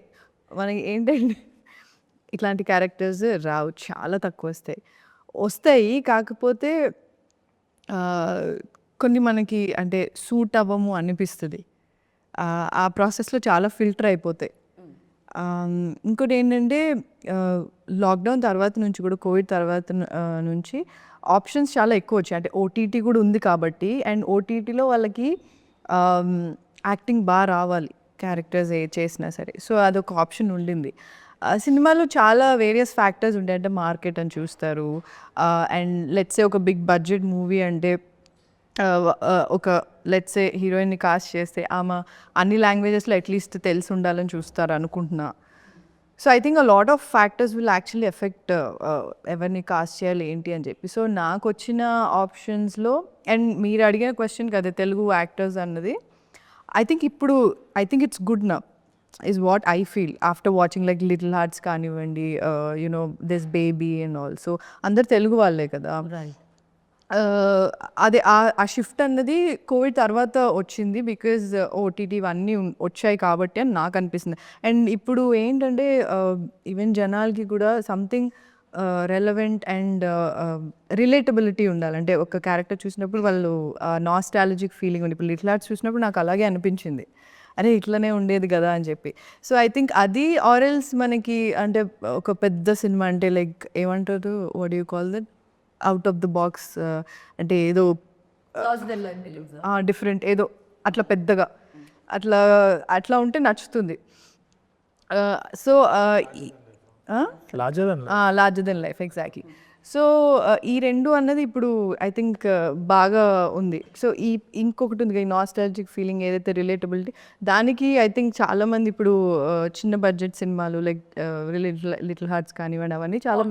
మనకి ఏంటంటే ఇట్లాంటి క్యారెక్టర్స్ రావు, చాలా తక్కువ వస్తాయి. కాకపోతే కొన్ని మనకి అంటే సూట్ అవ్వము అనిపిస్తుంది, ఆ ప్రాసెస్లో చాలా ఫిల్టర్ అయిపోతాయి. ఇంకోటి ఏంటంటే లాక్డౌన్ తర్వాత నుంచి కూడా, కోవిడ్ తర్వాత నుంచి ఆప్షన్స్ చాలా ఎక్కువ వచ్చాయి. అంటే ఓటీటీ కూడా ఉంది కాబట్టి, అండ్ ఓటీటీలో వాళ్ళకి యాక్టింగ్ బాగా రావాలి క్యారెక్టర్స్ ఏ చేసినా సరే. సో అదొక ఆప్షన్ ఉండింది. సినిమాలో చాలా వేరియస్ ఫ్యాక్టర్స్ ఉంటాయి. అంటే మార్కెట్ అని చూస్తారు, అండ్ లెట్సే ఒక బిగ్ బడ్జెట్ మూవీ అంటే ఒక లెట్సే హీరోయిన్ని కాస్ట్ చేస్తే ఆమె అన్ని లాంగ్వేజెస్లో అట్లీస్ట్ తెలిసి ఉండాలని చూస్తారు అనుకుంటున్నా. So I think a lot of factors will actually effect ఎవరిని కాస్ట్ చేయాలి ఏంటి అని చెప్పి. సో నాకు వచ్చిన ఆప్షన్స్లో, అండ్ మీరు అడిగిన క్వశ్చన్ కదా తెలుగు యాక్టర్స్ అన్నది, ఐ థింక్ ఇట్స్ గుడ్ నా is what I feel after watching like Little Hearts కానివ్వండి, దిస్ బేబీ అండ్ ఆల్సో అందరు తెలుగు వాళ్ళే కదా. అదే ఆ షిఫ్ట్ అన్నది కోవిడ్ తర్వాత వచ్చింది, బికాజ్ ఓటీటీ ఇవన్నీ వచ్చాయి కాబట్టి అని నాకు అనిపిస్తుంది. అండ్ ఇప్పుడు ఏంటంటే ఈవెన్ జనాలకి కూడా సంథింగ్ రెలవెంట్ అండ్ రిలేటబిలిటీ ఉండాలి. అంటే ఒక క్యారెక్టర్ చూసినప్పుడు వాళ్ళు నాస్టాలజిక్ ఫీలింగ్ ఉంది. ఇప్పుడు లిటిల్ హార్ట్స్ చూసినప్పుడు నాకు అలాగే అనిపించింది, అరే ఇట్లనే ఉండేది కదా అని చెప్పి. సో ఐ థింక్ అది, ఆరెల్స్ మనకి అంటే ఒక పెద్ద సినిమా అంటే లైక్ ఏమంటారు, what you call that, out of the box, అంటే ఏదో డిఫరెంట్ ఏదో అట్లా పెద్దగా అట్లా ఉంటే నచ్చుతుంది. So larger than life exactly. So ఈ రెండు అన్నది ఇప్పుడు ఐ థింక్ బాగా ఉంది. సో ఇంకొకటి ఉంది ఈ నాస్టాలజిక్ ఫీలింగ్ ఏదైతే రిలేటబిలిటీ, దానికి ఐ థింక్ చాలామంది ఇప్పుడు చిన్న బడ్జెట్ సినిమాలు లైక్ లిటిల్ హార్ట్స్ కానివ్వండి, అవన్నీ చాలా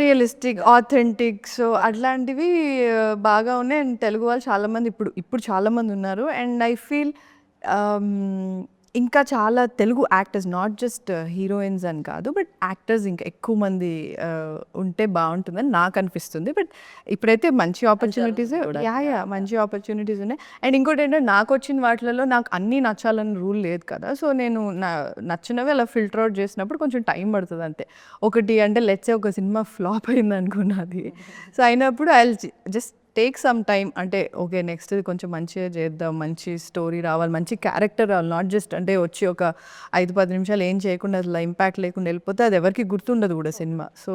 రియలిస్టిక్ ఆథెంటిక్, సో అట్లాంటివి బాగా ఉన్నాయి. అండ్ తెలుగు వాళ్ళు చాలామంది ఇప్పుడు చాలామంది ఉన్నారు. అండ్ ఐ ఫీల్ ఇంకా చాలా Telugu actors, not just heroines అని కాదు, బట్ యాక్టర్స్ ఇంకా ఎక్కువ మంది ఉంటే బాగుంటుందని నాకు అనిపిస్తుంది. బట్ ఇప్పుడైతే మంచి ఆపర్చునిటీస్ మంచి ఆపర్చునిటీస్ ఉన్నాయి. అండ్ ఇంకోటి ఏంటంటే నాకు వచ్చిన వాటిలలో నాకు అన్నీ నచ్చాలని రూల్ లేదు కదా. సో నేను నచ్చినవి అలా ఫిల్టర్ అవుట్ చేసినప్పుడు కొంచెం టైం పడుతుంది అంతే. ఒకటి అంటే లెట్సే ఒక సినిమా ఫ్లాప్ అయింది అనుకున్నది, సో అయినప్పుడు I just take some time, అంటే ఓకే నెక్స్ట్ కొంచెం మంచిగా చేద్దాం, మంచి స్టోరీ రావాలి, మంచి క్యారెక్టర్ రావాలి. నాట్ జస్ట్ అంటే వచ్చి ఒక 5-10 నిమిషాలు ఏం చేయకుండా అసలు ఇంపాక్ట్ లేకుండా వెళ్ళిపోతే అది ఎవరికి గుర్తుండదు కూడా సినిమా. సో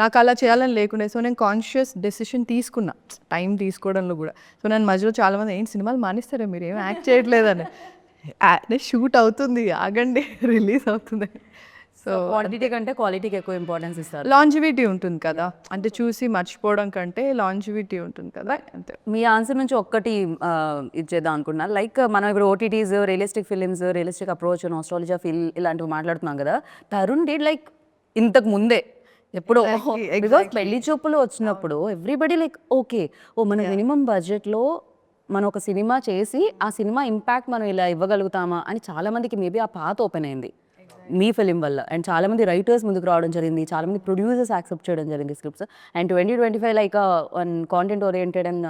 నాకు అలా చేయాలని లేకుండా, సో నేను కాన్షియస్ డెసిషన్ తీసుకున్నా టైం తీసుకోవడంలో కూడా. సో నేను మధ్యలో చాలామంది ఏంటి సినిమాలు మానేస్తారా మీరు, ఏం యాక్ట్ చేయట్లేదని, షూట్ అవుతుంది ఆగండి రిలీజ్ అవుతుంది. సో క్వాంటిటీ కంటే క్వాలిటీకి ఎక్కువ ఇంపార్టెన్స్ ఇస్తారు. లాంజివిటీ ఉంటుంది కదా, అంటే చూసి మర్చిపోవడం కంటే లాంజివిటీ ఉంటుంది కదా, అంతే. మీ ఆన్సర్ నుంచి ఒక్కటి ఇచ్చేద్దాం అనుకున్నా. లైక్ మనం ఇప్పుడు OTTs, realistic films, realistic approach, nostalgia feel ఇలాంటివి మాట్లాడుతున్నాం కదా. తరుణ్ డి లైక్ ఇంతకు ముందే ఎప్పుడో బికాస్ పెళ్లి చూపులు వచ్చినప్పుడు ఎవ్రీబడి లైక్ ఓకే మన మినిమం బడ్జెట్లో మనం ఒక సినిమా చేసి ఆ సినిమా ఇంపాక్ట్ మనం ఇలా ఇవ్వగలుగుతామా అని చాలా మందికి మేబీ ఆ పాత ఓపెన్ అయింది మీ ఫిలిం వల్ల. అండ్ చాలా మంది రైటర్స్ ముందుకు రావడం జరిగింది, చాలా మంది ప్రొడ్యూసర్స్ యాక్సెప్ట్ చేయడం జరిగింది scripts. And 2025 like one content oriented and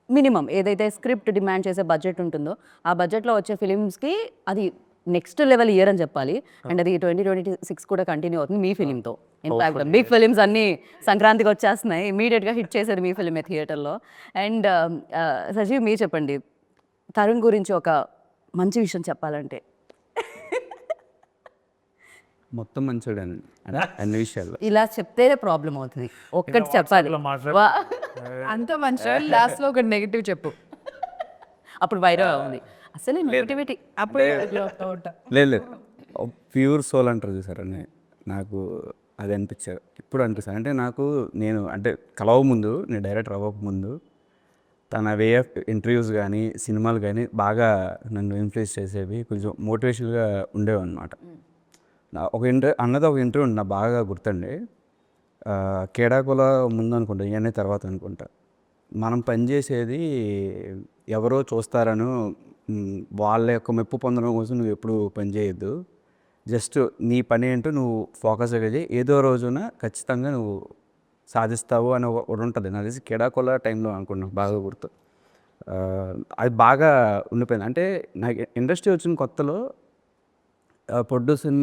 minimum ఏదైతే స్క్రిప్ట్ డిమాండ్ చేసే బడ్జెట్ ఉంటుందో ఆ బడ్జెట్లో వచ్చే ఫిలిమ్స్కి అది నెక్స్ట్ లెవెల్ ఇయర్ అని చెప్పాలి. అండ్ అది 2026 కూడా కంటిన్యూ అవుతుంది మీ ఫిలింతో. ఇన్ఫాక్ట్ బిగ్ ఫిలిమ్స్ అన్నీ సంక్రాంతికి వచ్చేస్తున్నాయి, ఇమీడియట్గా హిట్ చేసేది మీ ఫిలిమే థియేటర్లో. అండ్ సజీవ్ మీరు చెప్పండి, తరుణ్ గురించి ఒక మంచి విషయం చెప్పాలంటే. మొత్తం మంచోడండి అన్ని విషయాల్లో. ఇలా చెప్తేనే ప్రాబ్లం అవుతుంది, ఒక్కటి చెప్పాలి. అంత మంచి లాస్ట్ లో ఒక నెగిటివ్ చెప్పు, అప్పుడు వైరల్ ఉంది అసలు నెగిటివిటీ. లేదు ప్యూర్ సోల్ అంటారు చూసారని నాకు అది అనిపించారు ఇప్పుడు అనిపిస్తుంది. అంటే నేను అంటే కలవ ముందు, నేను డైరెక్టర్ అవ్వక ముందు తన వే ఆఫ్ ఇంటర్వ్యూస్ కానీ సినిమాలు కానీ బాగా నన్ను ఇన్ఫ్లుయెన్స్ చేసేవి, కొంచెం మోటివేషనల్గా ఉండేవి అనమాట. ఒక ఇంటర్వ్యూ ఉంది నాకు బాగా గుర్తండి. కేడాకుల ముందు అనుకుంటా, ఇవన్నీ తర్వాత అనుకుంటా. మనం పనిచేసేది ఎవరో చూస్తారను వాళ్ళ యొక్క మెప్పు పొందడం కోసం నువ్వు ఎప్పుడు పని చేయొద్దు, జస్ట్ నీ పని ఏంటో నువ్వు ఫోకస్ అయ్యేది, ఏదో రోజున ఖచ్చితంగా నువ్వు సాధిస్తావు అని ఒకటి ఉంటుంది. నాకు తెలిసి కేడాకుల టైంలో అనుకున్నాను, బాగా గుర్తు. అది బాగా ఉండిపోయింది. అంటే నాకు ఇండస్ట్రీ వచ్చిన కొత్తలో ప్రొడ్యూసర్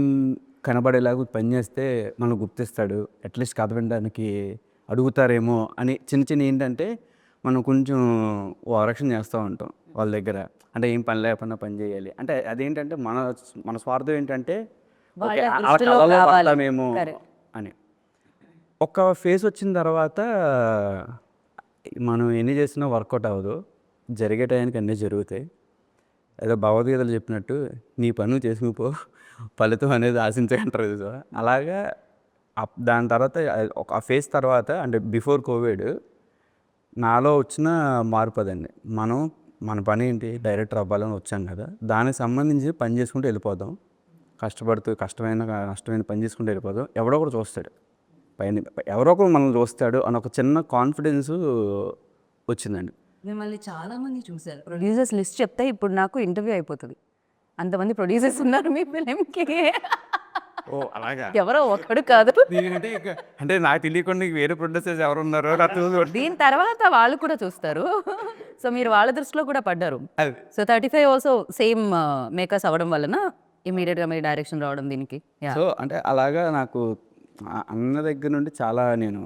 కనబడేలాగా పని చేస్తే మనం గుర్తిస్తాడు, అట్లీస్ట్ కథ వినడానికి అడుగుతారేమో అని చిన్న ఏంటంటే మనం కొంచెం ఓవరాక్షన్ చేస్తూ ఉంటాం వాళ్ళ దగ్గర. అంటే ఏం పని లేకుండా పని చేయాలి అంటే అదేంటంటే మన స్వార్థం ఏంటంటే కళలో పడతామేమో అని. ఒక ఫేస్ వచ్చిన తర్వాత మనం ఎన్ని చేసినా వర్కౌట్ అవ్వదు, జరిగే టైంకి అన్నీ జరుగుతాయి. ఏదో భగవద్గీతలు చెప్పినట్టు నీ పనులు చేసుకుపో, ఫలితం అనేది ఆశించకంటారు కదా. అలాగా దాని తర్వాత ఒక ఫేజ్ తర్వాత అంటే బిఫోర్ కోవిడ్ నాలో వచ్చిన మార్పు అదండి. మన పని ఏంటి, డైరెక్టర్ అవ్వాలని వచ్చాం కదా, దానికి సంబంధించి పని చేసుకుంటూ వెళ్ళిపోదాం, నష్టమైన పని చేసుకుంటూ వెళ్ళిపోదాం. ఎవడో ఒకడు చూస్తాడు పైన, ఎవరో ఒకరు మనల్ని చూస్తాడు అని ఒక చిన్న కాన్ఫిడెన్స్ వచ్చిందండి. మిమ్మల్ని చాలా మంది చూశారు, ప్రొడ్యూసర్స్ లిస్ట్ చెప్తే ఇప్పుడు నాకు ఇంటర్వ్యూ అయిపోతుంది, అంతమంది ప్రొడ్యూసర్స్ ఉన్నారు మీ ఫిలింకి. ఓ అలాగా, ఎవరో ఒకడు కాదు. అంటే నాకు తెలియకుండా వేరే ప్రొడ్యూసర్స్ ఎవరు ఉన్నారో దీని తర్వాత వాళ్ళు కూడా చూస్తారు, సో మీరు వాళ్ళ దృష్టిలో కూడా పడ్డారు. సో 35 ఆల్సో సేమ్ మేకర్స్ అవ్వడం వలన ఇమీడియట్గా మీరు డైరెక్షన్ రావడం దీనికి. సో అంటే అలాగా నాకు అన్న దగ్గర నుండి చాలా నేను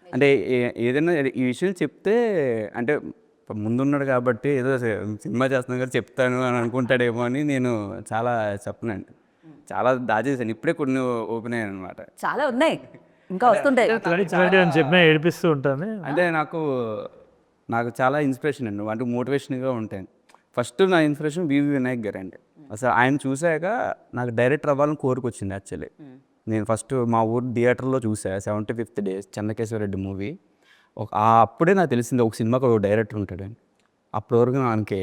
అంటే ఏదైనా ఈ విషయం చెప్తే అంటే ముందున్నాడు కాబట్టి ఏదో సినిమా చేస్తున్నాను కదా చెప్తాను అని అనుకుంటాడేమో అని నేను చాలా చెప్పనండి, చాలా దాచేసాను. ఇప్పుడే కొన్ని ఓపెన్ అయ్యాను అనమాట, చాలా ఉన్నాయి ఇంకా వస్తుంటాయి అని చెప్పినా ఏడిపిస్తూ ఉంటాను. అంటే నాకు చాలా ఇన్స్పిరేషన్ అండి, అంటే మోటివేషన్గా ఉంటాయి. ఫస్ట్ నా ఇన్స్పిరేషన్ వివి వినాయక్ గారు అండి. అసలు ఆయన చూశాక నాకు డైరెక్టర్ అవ్వాలని కోరికొచ్చింది యాక్చువల్లీ. నేను ఫస్ట్ మా ఊరు థియేటర్లో చూసా 75th డే చెన్నకేశ్వరరెడ్డి మూవీ. అప్పుడే నాకు తెలిసింది ఒక సినిమాకి ఒక డైరెక్టర్ ఉంటాడని. అప్పటి వరకు మనకి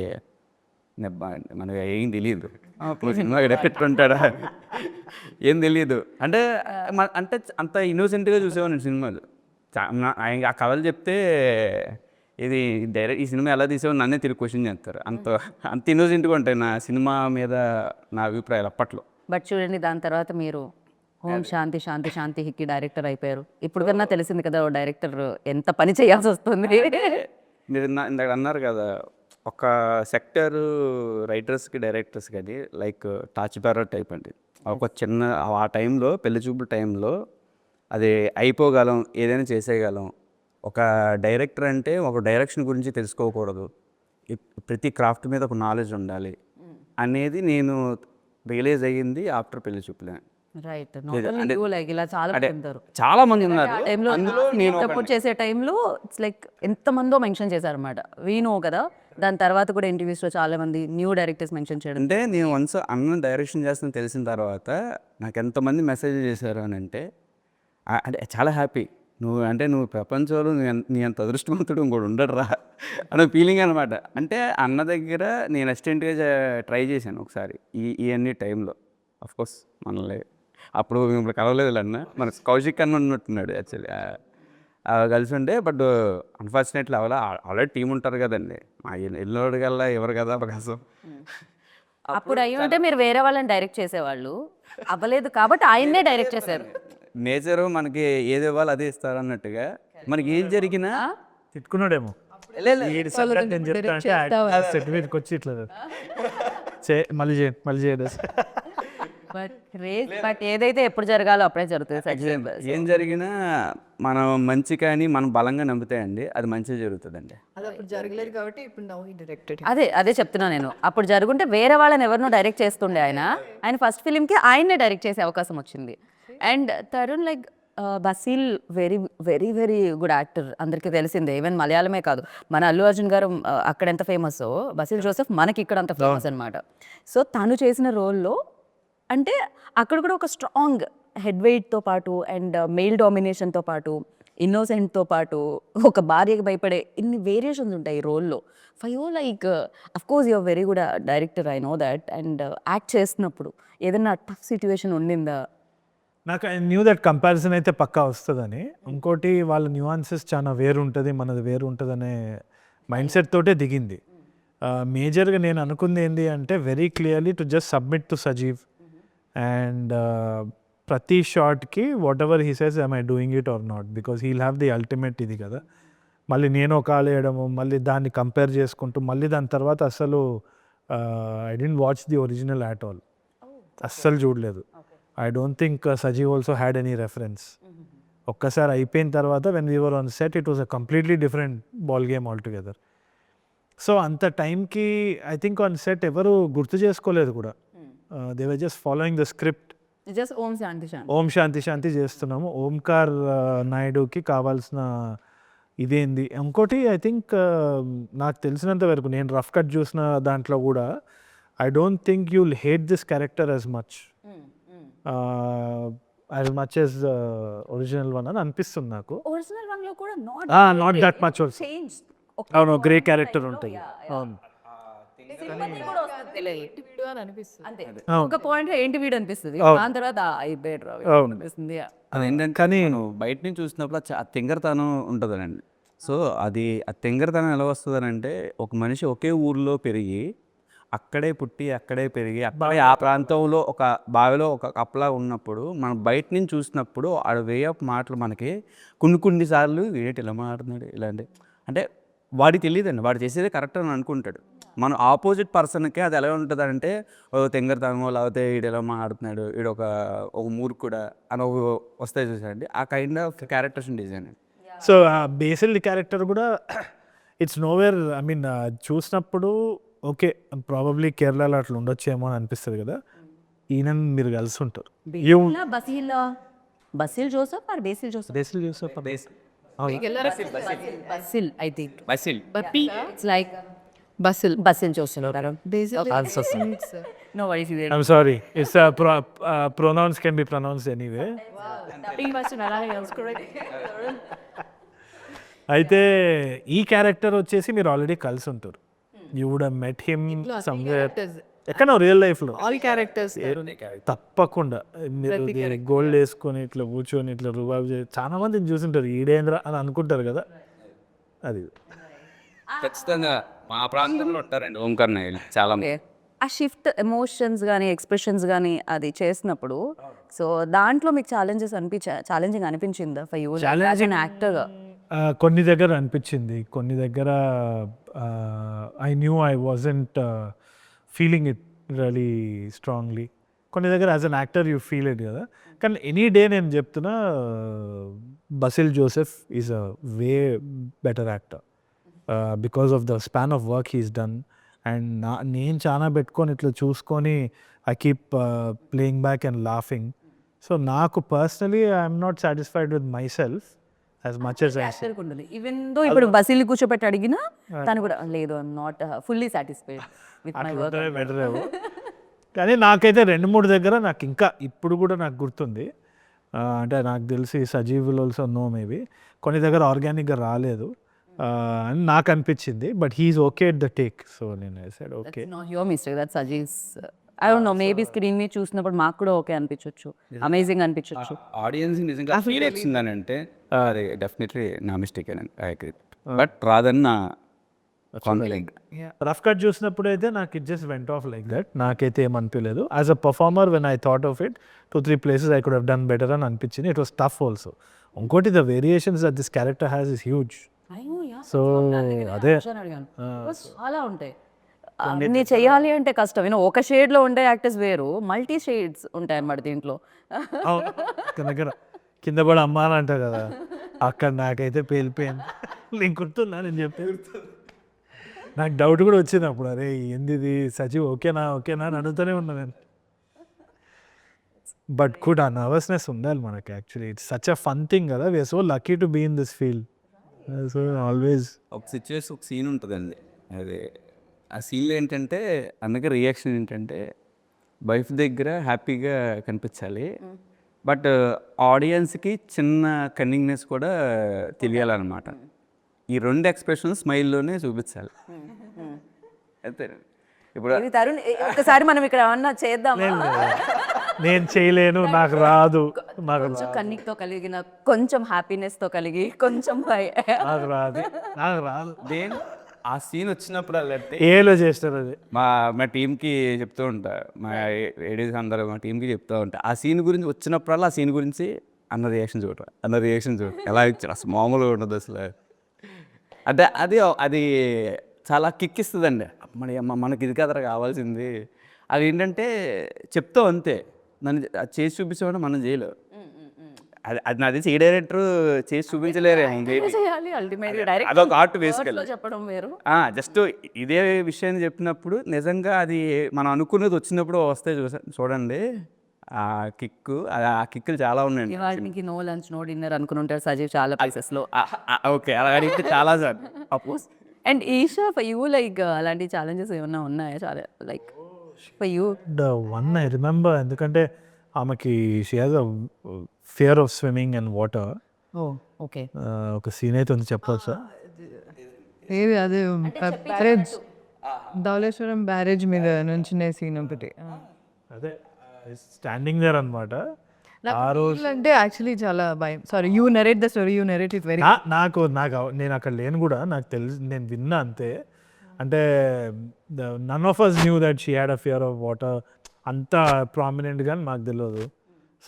మనకి ఏం తెలియదు, సినిమా డైరెక్టర్ ఉంటాడా ఏం తెలియదు. అంటే అంత ఇన్నోసెంట్గా చూసేవాడిని సినిమాలు. ఆ కథలు చెప్తే ఇది ఈ సినిమా ఎలా తీసావో నన్నే తిరిగి క్వశ్చన్ చేస్తారు, అంత ఇన్నోసెంట్గా ఉంటాయి నా సినిమా మీద నా అభిప్రాయాలు అప్పట్లో. బట్ చూడండి, దాని తర్వాత మీరు ఓం శాంతి శాంతి శాంతి హిక్కి డైరెక్టర్ అయిపోయారు. ఇప్పుడు కన్నా తెలిసింది కదా డైరెక్టర్ ఎంత పని చేయాల్సి వస్తుంది. మీరు ఇందాక అన్నారు కదా, ఒక సెక్టర్ రైటర్స్కి డైరెక్టర్స్ కానీ లైక్ టార్చ్ బేరర్ టైప్ అండి. ఒక చిన్న ఆ టైంలో పెళ్లి చూపుల టైంలో అది అయిపోగలం, ఏదైనా చేసేయగలం. ఒక డైరెక్టర్ అంటే ఒక డైరెక్షన్ గురించి తెలుసుకోకూడదు, ప్రతి క్రాఫ్ట్ మీద ఒక నాలెడ్జ్ ఉండాలి అనేది నేను రియలైజ్ అయ్యింది ఆఫ్టర్ పెళ్లి చూపులే. రైట్, ఇలా చాలా మంది ఉన్నారు. అందులో నేను సపోర్ట్ చేసే టైంలో ఇట్స్ లైక్ ఎంతమందో మెన్షన్ చేశారన్నమాట. వీ నో కదా, దాని తర్వాత కూడా ఇంటర్వ్యూస్లో చాలా మంది న్యూ డైరెక్టర్స్ మెన్షన్ చేయడం. అంటే నేను వన్స్ అన్న డైరెక్షన్ చేస్తాను తెలిసిన తర్వాత నాకు ఎంతమంది మెసేజ్ చేశారు అని అంటే అంటే చాలా హ్యాపీ. నువ్వు ప్రపంచంలో నీ అంత అదృష్టవంతుడు ఇంకోటి ఉండడురా అనే ఫీలింగ్ అనమాట. అంటే అన్న దగ్గర నేను అసిస్టెంట్గా ట్రై చేశాను ఒకసారి ఇవన్నీ టైంలో. కోర్స్ మనల్ని అప్పుడు మిమ్మల్ని కలవలేదు అన్న, మన కౌశిక్ అన్న ఉన్నట్టున్నాడు యాక్చువల్లీ కలిసి ఉండే. బట్ అన్ఫార్చునేట్లీ ఆల్రెడీ టీం ఉంటారు కదండి, మా ఎల్లుడు కల్లా ఎవరు కదా అవకాశం. అప్పుడు అయ్యి ఉంటే మీరు వేరే వాళ్ళని డైరెక్ట్ చేసేవాళ్ళు, అవ్వలేదు కాబట్టి ఆయన్నే డైరెక్ట్ చేశారు. నేచరు మనకి ఏది ఇవ్వాలి అదే ఇస్తారు అన్నట్టుగా మనకి ఏం జరిగినా తిట్టుకున్నాడేమో వీడి సంగతి నేను చెప్తా అంటే సెట్ మీదకి వచ్చి ఇట్లా మళ్ళీ చేయండి బట్ ఏదైతే ఎప్పుడు జరగాలో అప్పుడే జరుగుతుంది సచిన్. ఏం జరిగినా మనం మంచి కానీ మనం బలంగా నమ్ముతాయండి, అది మంచిగా జరుగుతుందండి. అది అప్పుడు జరగలేదు కాబట్టి ఇప్పుడు నౌ హీ డైరెక్టెడ్. అదే చెప్తున్నా నేను. అప్పుడు జరుగుంటే వేరే వాళ్ళని ఎవరినో డైరెక్ట్ చేస్తుండే ఆయన ఫస్ట్ ఫిలింకి ఆయన్నే డైరెక్ట్ చేసే అవకాశం వచ్చింది. And Tarun like Basil very very very good actor, అందరికీ తెలిసిందే. ఈవెన్ మలయాళమే కాదు, మన అల్లు అర్జున్ గారు అక్కడ ఎంత ఫేమస్, బసీల్ జోసెఫ్ మనకి ఇక్కడ అంత ఫేమస్ అనమాట. సో తను చేసిన రోల్లో అంటే అక్కడ కూడా ఒక స్ట్రాంగ్ హెడ్ వెయిట్తో పాటు అండ్ మెయిల్ డామినేషన్తో పాటు ఇన్నోసెంట్తో పాటు ఒక భార్యకి భయపడే ఇన్ని వేరియేషన్స్ ఉంటాయి ఈ రోల్లో. For you like of course you're very good director, I know that. And act చేస్తున్నప్పుడు ఏదైనా టఫ్ సిచ్యువేషన్ ఉండిందా? నాకు ఐ న్యూ దట్ కంపారిజన్ అయితే పక్కా వస్తుందని. ఇంకోటి వాళ్ళ న్యూఆన్సెస్ చాలా వేరు ఉంటుంది, మనది వేరు ఉంటుంది అనే మైండ్ సెట్ తోటే దిగింది. మేజర్గా నేను అనుకుంది ఏంటి అంటే very clearly to just submit to Sajeev and ప్రతి షార్ట్కి whatever he says I doing it or not, because he'll have the ultimate ఇది కదా. మళ్ళీ నేను ఒక ఆలు వేయడము, మళ్ళీ దాన్ని కంపేర్ చేసుకుంటూ మళ్ళీ దాని తర్వాత అసలు I didn't watch the original at all, అస్సలు చూడలేదు. I don't think Sajeev also had any reference. ఒక్కసారి అయిపోయిన తర్వాత when we were on set it was a completely different ball game all together. So అంత టైంకి ఐ థింక్ ఆన్ సెట్ ఎవరు గుర్తు చేసుకోలేదు కూడా. They were just following the script. Just Om Shanti Shanti ఓం శాంతి శాంతి చేస్తున్నాము. ఓంకార్ నాయుడుకి కావాల్సిన ఇదేంది. ఇంకోటి ఐ థింక్ నాకు తెలిసినంత వరకు నేను రఫ్ కట్ చూసిన దాంట్లో కూడా I don't think you will hate this character as much as original one అని అనిపిస్తుంది నాకు. ఒరిజినల్ వన్ లో కూడా నాట్ దట్ మచ్ చేంజ్. అవును, గ్రే క్యారెక్టర్ ఉంటాయి. అవును, అంతే ఒక పాయింట్ ఏంటి వీడు అనిపిస్తుంది, దాని తర్వాత అనిపిస్తుంది. అదేంటంటే కానీ బయట నుంచి చూసినప్పుడు ఆ తింగరతనం ఉంటుందనండి. సో అది ఆ తింగరతనం ఎలా వస్తుంది అంటే ఒక మనిషి ఒకే ఊర్లో పెరిగి అక్కడే పుట్టి అక్కడే పెరిగి అక్కడే ఆ ప్రాంతంలో ఒక బావిలో ఒక కప్పలా ఉన్నప్పుడు మనం బయట నుంచి చూసినప్పుడు ఆ వే ఆఫ్ మాటలు మనకి కొన్నిసార్లు వీడేటి ఇలా మాట్లాడుతున్నాడు ఇలాంటి అంటే వాడికి తెలియదండి, వాడు చేసేది కరెక్ట్ అని అనుకుంటాడు. మన ఆపోజిట్ పర్సన్కి అది ఎలా ఉంటుంది అంటే తెంగరతనమో లేకపోతే వీడు ఎలా మాట్లాడుతున్నాడు, వీడు ఒక మూర్ఖుడా అని వస్తాయి చూసారండి. ఆ kind of characters design. So basil character కూడా ఇట్స్ నోవేర్. ఐ మీన్ చూసినప్పుడు ఓకే ప్రాబబ్లీ కేరళలో అట్లా ఉండొచ్చేమో అని అనిపిస్తుంది కదా. ఈయన మీరు కలిసి ఉంటారు. Basil Joseph or Basil Joseph? Basil Joseph Basil I think. Basil it's like Basil Joseph. No worries. I'm sorry. It's pronouns can be pronounced anyway. అయితే ఈ క్యారెక్టర్ వచ్చేసి మీరు ఆల్రెడీ కలిసి ఉంటారు. You would have met him somewhere ఎక్కడో రియల్ లైఫ్లో. ఆల్ క్యారెక్టర్స్ తప్పకుండా మీరు గోల్డ్ వేసుకొని ఇట్లా కూర్చొని ఇట్లా రుబాబ్ చేసి చాలా మందిని చూసింటారు, ఈడేంద్ర అని అనుకుంటారు కదా. అది ఖచ్చితంగా మా ప్రాంతంలో ఉంటారండి ఓంకార్ నాయుడు చాలా మంది. ఆ షిఫ్ట్ ఎమోషన్స్ కానీ ఎక్స్ప్రెషన్స్ కానీ అది చేసినప్పుడు సో దాంట్లో మీకు ఛాలెంజింగ్ అనిపించిందా ఫర్ యూ యాజ్ ఎన్ యాక్టర్గా? కొన్ని దగ్గర అనిపించింది, కొన్ని దగ్గర I knew I wasn't feeling it really strongly. కొన్ని దగ్గర as an actor you feel it కదా. కానీ ఎనీ డే నేను చెప్తున్నా Basil Joseph is a way better actor because of the span of work he's done. And నేను చాలా పెట్టుకొని ఇట్లా చూసుకొని I keep playing back and laughing. So నాకు personally I'm not satisfied with myself as much as I even though ఇప్పుడు బస్సులు కూర్చోబెట్టి అడిగినా తను కూడా లేదు I'm not fully satisfied with my work. Better ఏమో. కానీ నాకైతే 2-3 దగ్గర నాకు ఇంకా ఇప్పుడు కూడా నాకు గుర్తుంది. అంటే నాకు తెలిసి Sajeev will also know maybe కొన్ని దగ్గర ఆర్గానిక్గా రాలేదు అని నాకు అనిపించింది. But he's okay at the take. So నేను said okay. Not your mistake, that's as is. I don't know, maybe screen మీద చూసినప్పుడు మాకు కూడా ఓకే అనిపించవచ్చు, అమేజింగ్ అనిపించవచ్చు. ఆడియన్స్ నిజంగా ఫీల్ వచ్చిందని అంటే అది డెఫినెట్లీ నా మిస్టేక్ అని ఐ అగ్రీ. బట్ రాదని నా కాన్ఫిడెంట్. రఫ్ కట్ చూసినప్పుడు అయితే నాకు it just went off like that. నాకైతే ఏమనిపించలేదు. As a performer when I thought of it 2-3 places I could have done better అని అనిపించింది. It was tough also. ఇంకోటి the variations that this character has is huge. So అదే చాలా ఉంటాయి. అన్ని చేయాలి అంటే కష్టం. ఒక షేడ్ లో ఉండే యాక్టర్స్ వేరు, మల్టీ షేడ్స్ ఉంటాయి అన్నమాట దీంట్లో. దగ్గర కింద పడి అమ్మ అని అంటారు కదా, అక్కడ నాకైతే పేలిపోయింది. నీకు గుర్తుందా నేను చెప్పేది? నాకు డౌట్ కూడా వచ్చింది అప్పుడు, అరే ఏంది ఇది సజీవ్ ఓకేనా అని అడుగుతూనే ఉన్నా నేను. బట్ కూడా ఆ నర్వస్నెస్ ఉండాలి మనకి. Actually it's such a fun thing కదా. We're so lucky to be in this field. So always ఒక సిచ్యువేషన్, ఒక సీన్ ఉంటుందండి. అది ఆ సీన్లో ఏంటంటే అందుకే రియాక్షన్ ఏంటంటే వైఫ్ దగ్గర హ్యాపీగా కనిపించాలి, బట్ ఆడియన్స్కి చిన్న కన్నింగ్నెస్ కూడా తెలియాలన్నమాట. ఈ 2 ఎక్స్ప్రెషన్స్ స్మైల్లోనే చూపించాలి. అంతే. ఇప్పుడు ఇది తరుణ్, ఒకసారి మనం ఇక్కడ ఏమన్నా చేద్దామా? నేను చేయలేను, నాకు రాదు, కొంచెం కన్నిక్తో కలిగిన, కొంచెం హ్యాపీనెస్ తో కలిగి, కొంచెం నాకు రాదు. దేని ఆ సీన్ వచ్చినప్పుడు అలాంటి ఏలో చేస్తారు అది. మా టీంకి చెప్తూ ఉంటా, మా ఏడీస్ అందరూ మా టీంకి చెప్తూ ఉంటా, ఆ సీన్ గురించి వచ్చినప్పుడల్లా ఆ సీన్ గురించి అన్న రియాక్షన్ చూడ ఎలా ఇచ్చారు అసలు మామూలుగా ఉండదు అసలు. అంటే అది చాలా కిక్ ఇస్తుందండి. మనకి ఇది కదరా కావాల్సింది. అది ఏంటంటే చెప్తావు అంతే, నన్ను చేసి చూపించామంటే మనం చేయలేవు. అది నాది ఏ డైరెక్టర్ చేసి చూపించలేరు. అదొక ఆర్ట్ వేసుకెళ్ళి చెప్పడం వేరు. జస్ట్ ఇదే విషయాన్ని చెప్పినప్పుడు నిజంగా అది మనం అనుకున్నది వచ్చినప్పుడు వస్తే చూడండి ఆ కిక్కులు చాలా ఉన్నాయండి. వాటికి నో లంచ్ నో డిన్నర్ అనుకుని ఉంటారు సజీవ్ చాలా ప్లేసెస్ లో. ఓకే, అలాగే చాలా sir. And Eesha for you like అలాంటి ఛాలెంజెస్ ఏమన్నా ఉన్నాయా? చాలా like for you the one I remember, ఎందుకంటే ఆమెకి she has a fear of swimming and water. Okay, ఒక సీన్ అయితే ఉంది, చెప్పొచ్చా? ఏది అదే బ్యారేజ్, ధవళేశ్వరం బ్యారేజ్ మీద నుంచి సీన్ ఒకటి. అదే స్టాండింగ్ దేర్ అనమాట. ఆ రోజు అంటే యాక్చువల్లీ చాలా భయం. Sorry, you narrate the story, you narrate it very. నాకు నేను అక్కడ లేను కూడా, నాకు తెలుసు, నేను విన్నా అంతే. అంటే none of us knew that she had a fear of water అంత ప్రామినెంట్గా మాకు తెలియదు.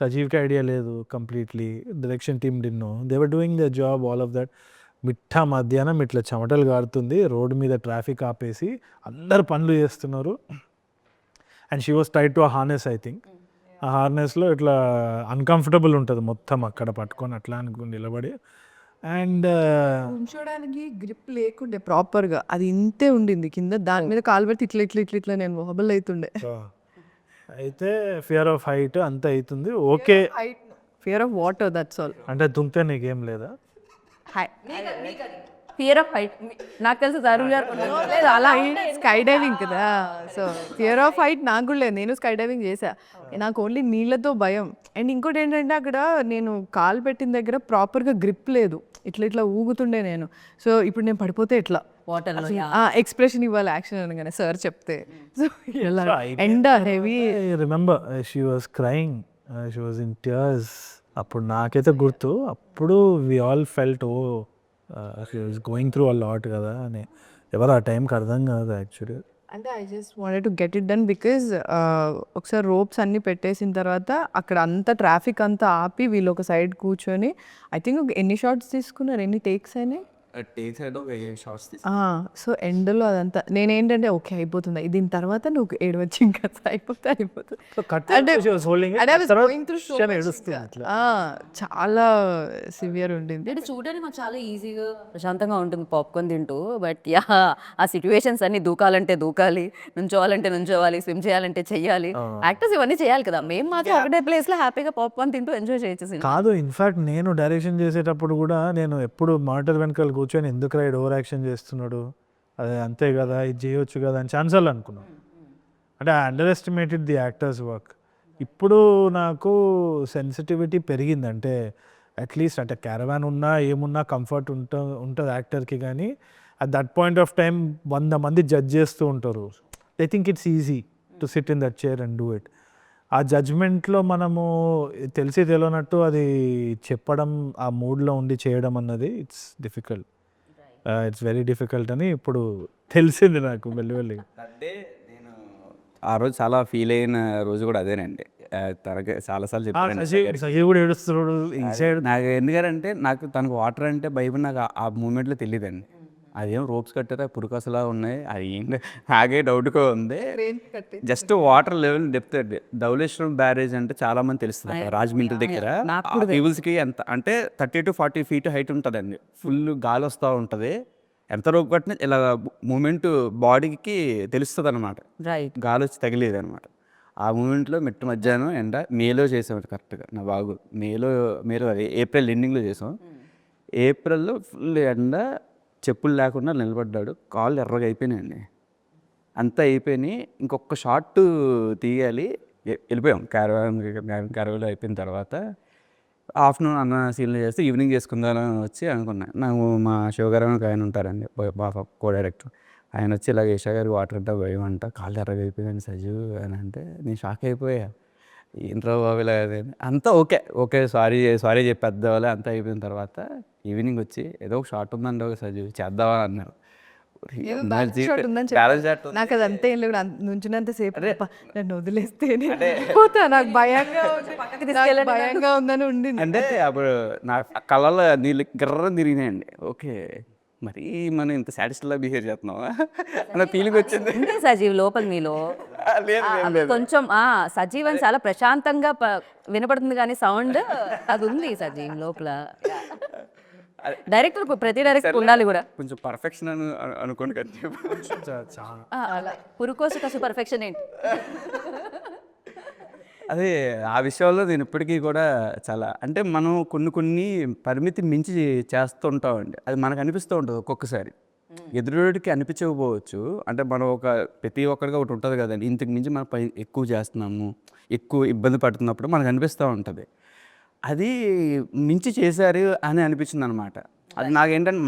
సజీవ్కి ఐడియా లేదు completely. Direction team did know. They were doing the job, all of that. మధ్యాహ్నం ఇట్లా చెమటలు కారుతుంది, రోడ్డు మీద ట్రాఫిక్ ఆపేసి అందరు పనులు చేస్తున్నారు. And she was tied to a harness. I think ఆ హార్నెస్లో ఇట్లా అన్కంఫర్టబుల్ ఉంటుంది మొత్తం అక్కడ పట్టుకొని అట్లా అనుకుని నిలబడి. అండ్ ఉంచడానికి గ్రిప్ లేకుండే ప్రాపర్గా, అది ఇంతే ఉండింది కింద. దాని మీద కాలు పెడితే ఇట్లా నేను మొబైల్ అవుతుండే. అయితే ఫియర్ ఆఫ్ హైట్ అంత అవుతుంది. Okay, fear of water, that's all. అంటే దుంకితే నీకేం లేదా? ఫియర్ ఆఫ్ హైట్ నాకు తెలుసు తరుణ్ గారు లేదు, అలా స్కై డైవింగ్ కదా. సో ఫియర్ ఆఫ్ హైట్ నాకు కూడా లేదు. నేను స్కై డైవింగ్ చేశా. నాకు ఓన్లీ నీళ్ళతో భయం. అండ్ ఇంకోటి ఏంటంటే అక్కడ నేను కాలు పెట్టిన దగ్గర ప్రాపర్గా గ్రిప్ లేదు, ఇట్లా ఊగుతుండే నేను. సో ఇప్పుడు నేను పడిపోతే ఎట్లా వాటర్ ఎక్స్ప్రెషన్ ఇవ్వాలి యాక్షన్ అనగానే సార్ చెప్తే. సో ఎలా ఎండ heavy. Remember she was crying, she was in tears. అప్పుడు నాకైతే గుర్తు, అప్పుడు we all felt oh she was going through a lot కదా అని. ఎవరు ఆ టైంకి అర్థం కాదు యాక్చువల్లీ. అంటే I just wanted to get it done because ఒకసారి రోప్స్ అన్నీ పెట్టేసిన తర్వాత అక్కడ అంతా ట్రాఫిక్ అంతా ఆపి వీళ్ళు ఒక సైడ్ కూర్చొని ఐ థింక్ ఎన్ని షార్ట్స్ తీసుకున్నారు, ఎన్ని టేక్స్ అయినాయి? టేక్స్ అయితే ఒక 7 షార్ట్స్ సో ఎండ్లో అదంతా నేనేంటంటే ఓకే అయిపోతుంది దీని తర్వాత నువ్వు ఏడవచ్చు ఇంకా అయిపోతుంది అంటే going through so much ఇంకా. చాలా సివియర్ ఉండింది. అంటే చూడడానికి మాకు చాలా ఈజీగా ప్రశాంతంగా ఉంటుంది పాప్కార్న్ తింటూ, బట్ యా ఆ సిచ్యువేషన్స్ అన్ని దూకాలంటే దూకాలి, నుంచోవాలంటే నుంచోవాలి, స్విమ్ చేయాలంటే చెయ్యాలి, యాక్టర్స్ ఇవన్నీ చేయాలి కదా. మేము మాత్రం ఒకటే ప్లేస్ లో హ్యాపీగా పాప్కార్న్ తింటూ ఎంజాయ్ చేయొచ్చు సినిమా. కాదు, ఇన్ఫాక్ట్ నేను డైరెక్షన్ చేసేటప్పుడు కూడా నేను ఎప్పుడు మానిటర్ వెనకాల కూర్చొని ఎందుకు రైడ్ ఓవర్ యాక్షన్ చేస్తున్నాడు, అదే అంతే కదా ఇది చేయొచ్చు కదా అని ఛాన్సాలు అనుకున్నాను. అంటే I under estimated the actors work. ఇప్పుడు నాకు సెన్సిటివిటీ పెరిగింది. అంటే అట్లీస్ట్ అంటే క్యారవాన్ ఉన్నా ఏమున్నా కంఫర్ట్ ఉంటుంది యాక్టర్కి. కానీ at that point of time 100 మంది జడ్జ్ చేస్తూ ఉంటారు. I think it's easy to SIT in that chair and do it. ఆ జడ్జ్మెంట్లో మనము తెలిసి తెలియనట్టు అది చెప్పడం, ఆ మూడ్లో ఉండి చేయడం అన్నది it's difficult. It's very difficult అని ఇప్పుడు తెలిసింది నాకు మెల్లిమెల్లిగా. అంటే నేను ఆ రోజు చాలా ఫీల్ అయిన రోజు కూడా అదేనండి. తనకి చాలాసార్లు చెప్పాను. సజీవ్ కూడా ఏడుస్తున్నాడు ఈ సైడ్. నాకు ఎందుకంటే నాకు తనకు వాటర్ అంటే భయం నాకు ఆ మూమెంట్లో తెలియదండి. అదేం రోప్స్ కట్టారా పురుకసలా ఉన్నాయి, అది ఏంటి నాకే డౌట్గా ఉంది. జస్ట్ వాటర్ లెవెల్ డెప్త్ అండి. ధవళేశ్వరం బ్యారేజ్ అంటే చాలా మంది తెలుస్తుంది అక్కడ రాజమండ్రి దగ్గర. పీపుల్స్కి ఎంత అంటే 30 to 40 feet హైట్ ఉంటుందండి. ఫుల్ గాలి వస్తూ ఉంటుంది. ఎంత రోప్ కట్టినా ఇలా మూమెంట్ బాడీకి తెలుస్తుంది అనమాట. రైట్. గాలి వచ్చి తగిలేదు అనమాట. ఆ మూమెంట్లో మిట్ట మధ్యాహ్నం ఎండ మేలో చేసాం కరెక్ట్గా. నా బాగు మేలో అది ఏప్రిల్ ఎండింగ్లో చేసాం. ఏప్రిల్లో ఫుల్ ఎండ, చెప్పులు లేకుండా నిలబడ్డాడు. కాళ్ళు ఎర్రగా అయిపోయినాయండి. అంతా అయిపోయినాయి. ఇంకొక షాట్ తీయాలి. వెళ్ళిపోయాం క్యారవాన్లో. అయిపోయిన తర్వాత ఆఫ్టర్నూన్ అన్న సీన్లు చేస్తే ఈవినింగ్ చేసుకుందామని వచ్చి అనుకున్నాను. నాకు మా శివగారు ఆయన ఉంటారండి, బాగా కో డైరెక్టర్. ఆయన వచ్చి ఇలాగ ఈషా గారికి వాటర్ అంటే భయం అంట, కాళ్ళు ఎర్రగా అయిపోయాను సజీవ్ అని అంటే నేను షాక్ అయిపోయా. ఏంట్రా బాబు ఇలా అంతా ఓకే సారీ చెప్పి పెద్దవాళ్ళే అంతా అయిపోయిన తర్వాత ఈవినింగ్ వచ్చి ఏదో ఒక షార్ట్ ఉందండి ఒక సజీవ్ చేద్దామా అన్నారు. నాకు అది అంతే ఏం లేదు. నుంచినంత సేపు నన్ను వదిలేస్తే పోతా, నాకు భయంగా ఉందని ఉండింది. అంటే అప్పుడు నా కళ్ళలో నీళ్ళు గిర్ర తిరిగినాయండి. ఓకే మరి మనం ఇంత సాటిస్ఫైడ్గా బిహేవ్ చేస్తున్నావా అన్న ఫీలింగ్ వచ్చింది. సజీవ్ లోపల మీలో కొంచెం సజీవ్ అని చాలా ప్రశాంతంగా వినపడుతుంది, కానీ సౌండ్ అది ఉంది సజీవ్ లోపల. డైరెక్టర్ ప్రతి డైరెక్టర్ ఉండాలి కూడా కొంచెం పర్ఫెక్షన్ అనుకోండి కదా. పురుకోసు కసు పర్ఫెక్షన్ ఏంటి? అదే ఆ విషయంలో నేను ఇప్పటికీ కూడా చాలా అంటే మనం కొన్ని పరిమితి మించి చేస్తుంటామండి. అది మనకు అనిపిస్తూ ఉంటుంది ఒక్కొక్కసారి. ఎదురుడికి అనిపించకపోవచ్చు. అంటే మనం ప్రతి ఒక్కరిగా ఒకటి ఉంటుంది కదండి, ఇంతకు మించి మనం ఎక్కువ చేస్తున్నాము, ఎక్కువ ఇబ్బంది పడుతున్నప్పుడు మనకు అనిపిస్తూ ఉంటుంది. అది మించి చేశారు అని అనిపించింది అనమాట. అది నాకేంటంటే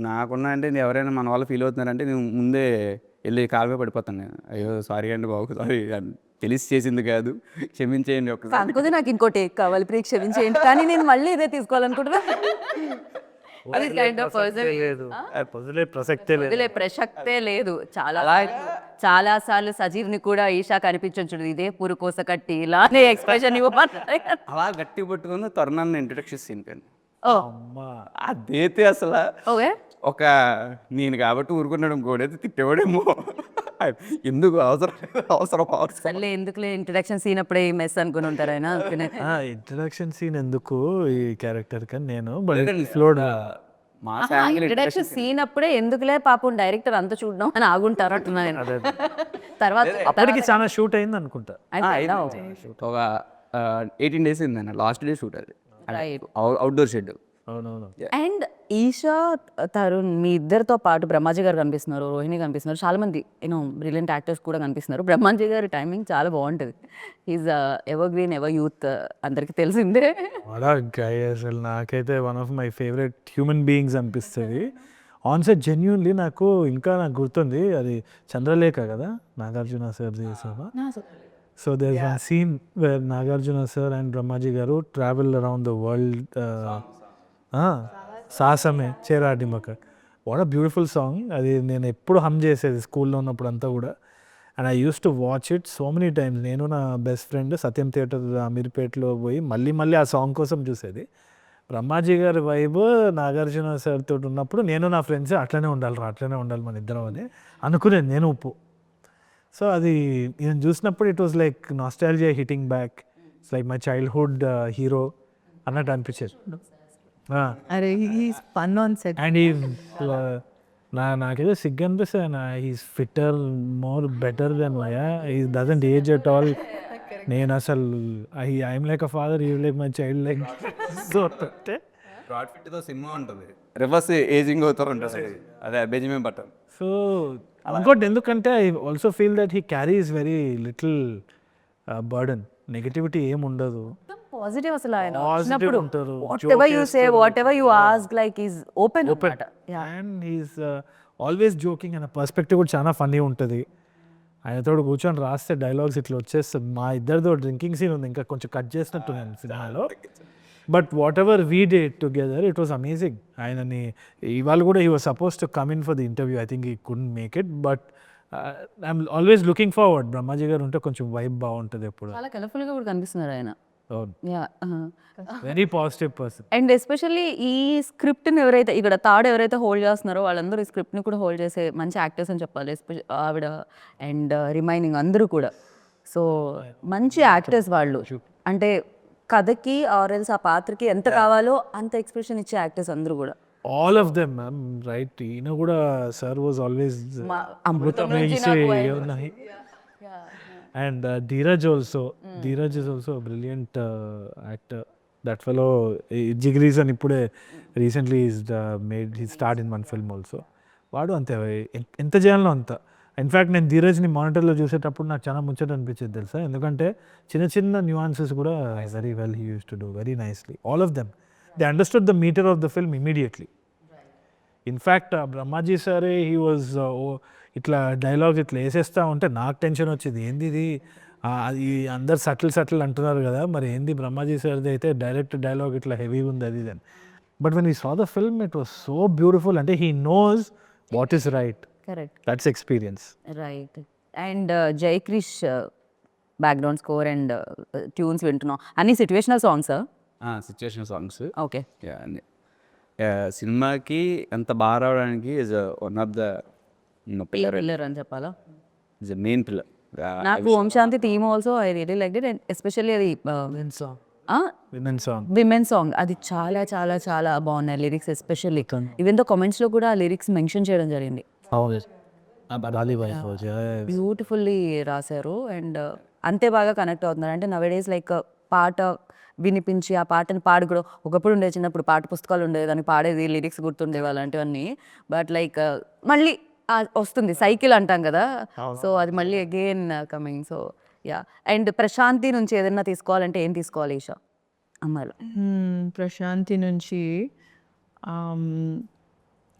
నాకున్న అంటే ఎవరైనా మన వాళ్ళు ఫీల్ అవుతున్నారంటే నేను ముందే వెళ్ళి కాలువే పడిపోతాను. నేను అయ్యో సారీ అండి బాబు, సారీ తెలిసి చేసింది కాదు, క్షమించేయండి. కాకపోతే నాకు ఇంకో టేక్ కావాలి, ప్లీజ్ క్షమించేయండి. కానీ నేను మళ్ళీ ఇదే తీసుకోవాలనుకుంటున్నా. ప్రసక్తే లేదు. చాలా సార్లు సజీవ్ని కూడా ఈషా కనిపించు, ఇదే పురుకోస కట్టి ఇలానే ఎక్స్ప్రెషన్ ఇవ్వమని అలా గట్టి పట్టుకుని త్వరనాన్ని ఇంట్రొడక్షన్ సీన్ కానీ అదైతే అసలు ఒక నేను కాబట్టి ఊరుకున్నాడు, ఇంకోడైతే తిట్టేవాడేమో. ఎందుకు అవసరం ఎందుకులే ఇంట్రడక్షన్ సీన్ అప్పుడే మెస్ అనుకుని ఉంటారు ఆయన. ఇంట్రడక్షన్ సీన్ ఎందుకు ఈ క్యారెక్టర్ కానీ నేను ఇంట్రడక్షన్ సీన్ అప్పుడే ఎందుకులే పాపం డైరెక్టర్ అంత చూడడం అని ఆగుంటారు అంటున్నా నేను. తర్వాత అప్పటికి చాలా షూట్ అయింది అనుకుంటా. ఒక 18 days అయిందన్న. లాస్ట్ డే షూట్ అది outdoor shed. And Esha, Tarun మీ ఇద్దరితో పాటు బ్రహ్మాజీ గారు కనిపిస్తున్నారు, రోహిణి కనిపిస్తున్నారు, చాలా మంది బ్రిలియంట్ యాక్టర్స్ కూడా కనిపిస్తున్నారు. బ్రహ్మాజీ గారి టైమింగ్ చాలా బాగుంటుంది. Is ever green, ever youth, అందరికి తెలిసిందే. అసలు నాకైతే one of my favourite human beings అనిపిస్తుంది ఆన్ సెట్. జెన్యూన్లీ నాకు గుర్తుంది, అది చంద్రలేఖ కదా, నాగార్జున సార్ చేసావా. So there's one scene where Nagarjuna sir and Brahmaji garu travel around the world. Saasame Cheradimaka. What a beautiful song. Adi nenu eppudu hum chesedi school lo unnappudu anta kuda. And I used to watch it so many times. Nenu na best friend Satyam Theatre Amirpet lo poyi malli aa song kosam chusedi. Brahmaji గారి vibe Nagarjuna sir తోటి ఉన్నప్పుడు నేను నా friends అట్లనే ఉండాలి మన ఇద్దరం అని అనుకునేది నేను ఉప్పు. సో అది నేను చూసినప్పుడు it was like nostalgia hitting back. It's like my childhood hero అన్నట్టు అనిపించేది. అరే he's fun on set. And ఈ నాకేదో సిగ్గు అనిపిస్తుంది. He's fitter more better than me. He doesn't age at all. నేను అసలు I'm like a father, you like my child like. So Brad ఫిట్తో సినిమా ఉంటుంది, రివర్స్ ఏజింగ్ అవుతారు ఉంటుంది, అదే బెంజమిన్ బటన్. సో ఇంకోటి ఎందుకంటే I also feel that he carries very little burden. Negativity ఏం ఉండదు. పాజిటివ్ అసలు ఆయన Positive వచ్చినప్పుడు ఉంటారు, what ever you say, what ever you ask, like is open. And he's always joking అనే పర్స్పెక్టివ్ కూడా చాలా ఫన్నీ ఉంటుంది. ఆయనతో కూర్చొని రాస్తే డైలాగ్స్ ఇట్లా వచ్చేస్తుంది. మా ఇద్దరితో డ్రింకింగ్ సీన్ ఉంది, ఇంకా కొంచెం కట్ చేసినట్టు నేను సినిమాలో. But what ever we date together it was amazing. ఆయనని ఇవాళ కూడా he was suppose to come in for the interview. I think he couldn't make it, but I'm always looking forward. Brahmaji గారు ఉంటే కొంచెం వైబ్ బాగుంటుంది ఎప్పుడు. చాలా కలర్ఫుల్ గా కూడా కనిపిస్తున్నారు ఆయన. Very positive person. And especially ఈ స్క్రిప్ట్ని ఎవరైతే ఇక్కడ థర్డ్ ఎవరైతే హోల్డ్ చేస్తున్నారో వాళ్ళందరూ ఈ స్క్రిప్ట్ని కూడా హోల్డ్ చేసే మంచి యాక్టర్స్ అని చెప్పాలి. ఆవిడ అండ్ రిమైనింగ్ అందరూ కూడా. సో మంచి యాక్టర్స్ వాళ్ళు. అంటే కథకి ఆరెల్స్ ఆ పాత్రకి ఎంత కావాలో అంత ఎక్స్ప్రెషన్ ఇచ్చే యాక్టర్స్ అందరూ కూడా. All of them ma'am, right. ఈయన కూడా సార్ వాజ్ ఆల్వేస్ అమృతం ఉన్నాయి. And Dheeraj also. Dheeraj is also a brilliant actor. That fellow, Jigris and Ippude recently is made his start in one film also. వాడు అంతే ఎంత చేయాలో అంత. In fact నేను ధీరజ్ని మానిటర్లో చూసేటప్పుడు నాకు చాలా ముచ్చట అనిపించేది తెలుసా. ఎందుకంటే చిన్న చిన్న న్యూఆన్సెస్ కూడా very well he used to do very nicely. All of them they understood the meter of the film immediately. In fact Brahmaji సారే హీ వాజ్ ఇట్లా డైలాగ్స్ ఇట్లా వేసేస్తూ ఉంటే నాకు టెన్షన్ వచ్చేది. ఏంది ఇది, అది అందరు సటిల్ అంటున్నారు కదా, మరి ఏంది బ్రహ్మాజీ సార్ది అయితే డైరెక్ట్ డైలాగ్ ఇట్లా హెవీగా ఉంది అది అని. But when we saw the film it was so beautiful. అంటే he knows what is right. Correct, that's experience. Right. And Jaykrish background score and tunes వింటున్నాం. అన్ని situational songs. Situation songs. Okay. సినిమాకి ఎంత బాగా రావడానికి is one of the pillar అని చెప్పాలా. Is main pillar. నాకు Om Shanti theme also I really like it. And especially అది విమెన్ సాంగ్ అది చాలా చాలా చాలా బాగున్నాయి లిరిక్స్. ఎస్పెషల్లీ ఈవెన్ దో కామెంట్స్లో కూడా లిరిక్స్ మెన్షన్ చేయడం జరిగింది. బ్యూటిఫుల్లీ రాశారు. అండ్ అంతే బాగా కనెక్ట్ అవుతున్నారు. అంటే నవేడేస్ లైక్ పాట వినిపించి ఆ పాటని పాడు కూడా ఒకప్పుడు ఉండే, చిన్నప్పుడు పాట పుస్తకాలు ఉండేది, దానికి పాడేది, లిరిక్స్ గుర్తుండేవి అలాంటివన్నీ. బట్ లైక్ మళ్ళీ వస్తుంది సైకిల్ అంటాం కదా, సో అది మళ్ళీ again coming. So yeah. And Prashanthi నుంచి ఏదైనా తీసుకోవాలంటే ఏం తీసుకోవాలి ఈషా అమ్మాయిలో? ప్రశాంతి నుంచి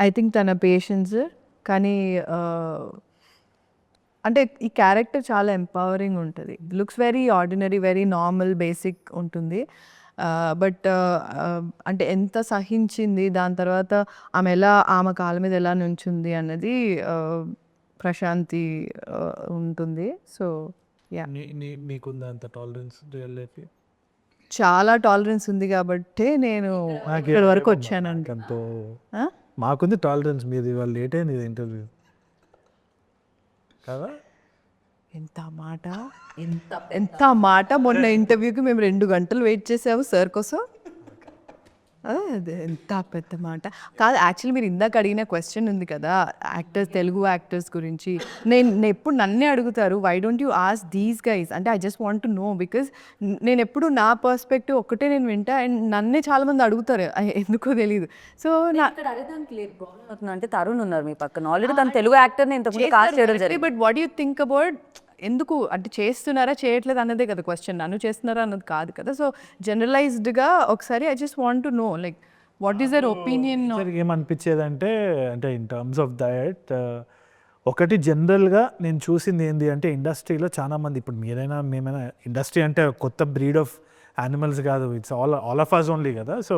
ఐ థింక్ తన పేషెన్స్. కానీ అంటే ఈ క్యారెక్టర్ చాలా ఎంపవరింగ్ ఉంటుంది. Looks very ordinary, very normal, basic ఉంటుంది. బట్ అంటే ఎంత సహించింది, దాని తర్వాత ఆమె ఎలా ఆమె కాళ్ళ మీద ఎలా నుంచుంది అన్నది ప్రశాంతి ఉంటుంది. సో యా, మీకుందా అంత టాలరెన్స్? చాలా టాలరెన్స్ ఉంది కాబట్టి నేను ఇక్కడ వరకు వచ్చానండి. మాకుంది టాలరెన్స్. మీది ఇవాళ లేట్ అయింది ఇది ఇంటర్వ్యూ కదా. ఎంత మాట మొన్న ఇంటర్వ్యూకి మేము 2 గంటలు వెయిట్ చేసాము సార్ కోసం. అదే ఎంత పెద్ద మాట కాదు. యాక్చువల్లీ మీరు ఇందాక అడిగిన క్వశ్చన్ ఉంది కదా యాక్టర్స్, తెలుగు యాక్టర్స్ గురించి. నేను ఎప్పుడు నన్నే అడుగుతారు, why don't you ask these guys అంటే I just want to know. Because నేను ఎప్పుడు నా పర్స్పెక్టివ్ ఒక్కటే నేను వింటా, అండ్ నన్నే చాలామంది అడుగుతారు, ఎందుకో తెలియదు. సో అంటే తరుణ్ ఉన్నారు మీ పక్కన, ఆల్రెడీ తను తెలుగు యాక్టర్ని ఇంతకుముందు కాస్ట్ చేయడం జరిగింది. But what you think about ఎందుకు అంటే చేస్తున్నారా చేయట్లేదు అన్నదే కదా క్వశ్చన్, నన్ను చేస్తున్నారా అన్నది కాదు కదా. సో జనరలైజ్డ్గా ఒకసారి I just want to know like what is their opinion. ఏమనిపించేది అంటే ఇన్ టర్మ్స్ ఆఫ్ దట్ ఒకటి జనరల్గా నేను చూసింది ఏంటి అంటే ఇండస్ట్రీలో చాలామంది, ఇప్పుడు మీరైనా మేమైనా, ఇండస్ట్రీ అంటే కొత్త బ్రీడ్ ఆఫ్ యానిమల్స్ కాదు, it's all of us only కదా. So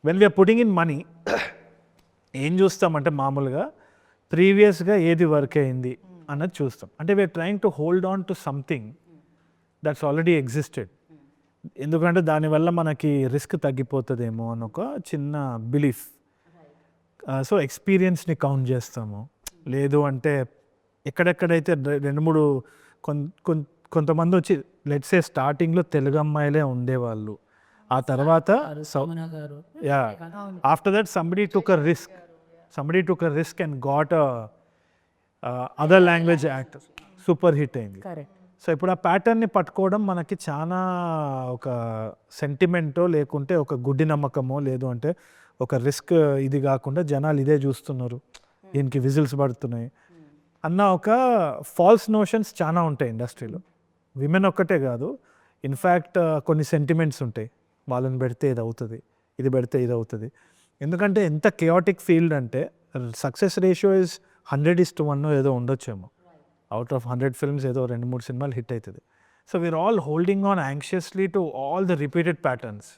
when we're putting in money ఏం చూస్తామంటే మామూలుగా ప్రీవియస్గా ఏది వర్క్ అయింది అన్నది చూస్తాం. అంటే we're trying to hold on to something that's already existed. ఎందుకంటే దానివల్ల మనకి రిస్క్ తగ్గిపోతుందేమో అని ఒక చిన్న బిలీఫ్. సో ఎక్స్పీరియన్స్ని కౌంట్ చేస్తాము. లేదు అంటే ఎక్కడెక్కడైతే 2-3 కొంతమంది వచ్చి లెట్సే స్టార్టింగ్లో తెలుగు అమ్మాయిలే ఉండేవాళ్ళు, ఆ తర్వాత yeah after that somebody took a risk and got other language actor, super hit అయింది. కరెక్ట్. సో ఇప్పుడు ఆ ప్యాటర్న్ని పట్టుకోవడం మనకి చాలా ఒక సెంటిమెంటో లేకుంటే ఒక గుడ్డి నమ్మకమో, లేదు అంటే ఒక రిస్క్ ఇది కాకుండా జనాలు ఇదే చూస్తున్నారు, దీనికి విజిల్స్ పడుతున్నాయి అన్న ఒక ఫాల్స్ నోషన్స్ చాలా ఉంటాయి ఇండస్ట్రీలో. విమెన్ ఒక్కటే కాదు, ఇన్ఫ్యాక్ట్ కొన్ని సెంటిమెంట్స్ ఉంటాయి, వాళ్ళని పెడితే ఇది అవుతుంది, ఇది పెడితే ఇది అవుతుంది. ఎందుకంటే ఎంత కెయాటిక్ ఫీల్డ్ అంటే సక్సెస్ రేషియో ఇస్ 100:1 ఏదో ఉండొచ్చేమో. అవుట్ ఆఫ్ 100 ఫిల్మ్స్ ఏదో 2-3 సినిమాలు హిట్ అవుతుంది. So we're all holding on anxiously to all the repeated patterns.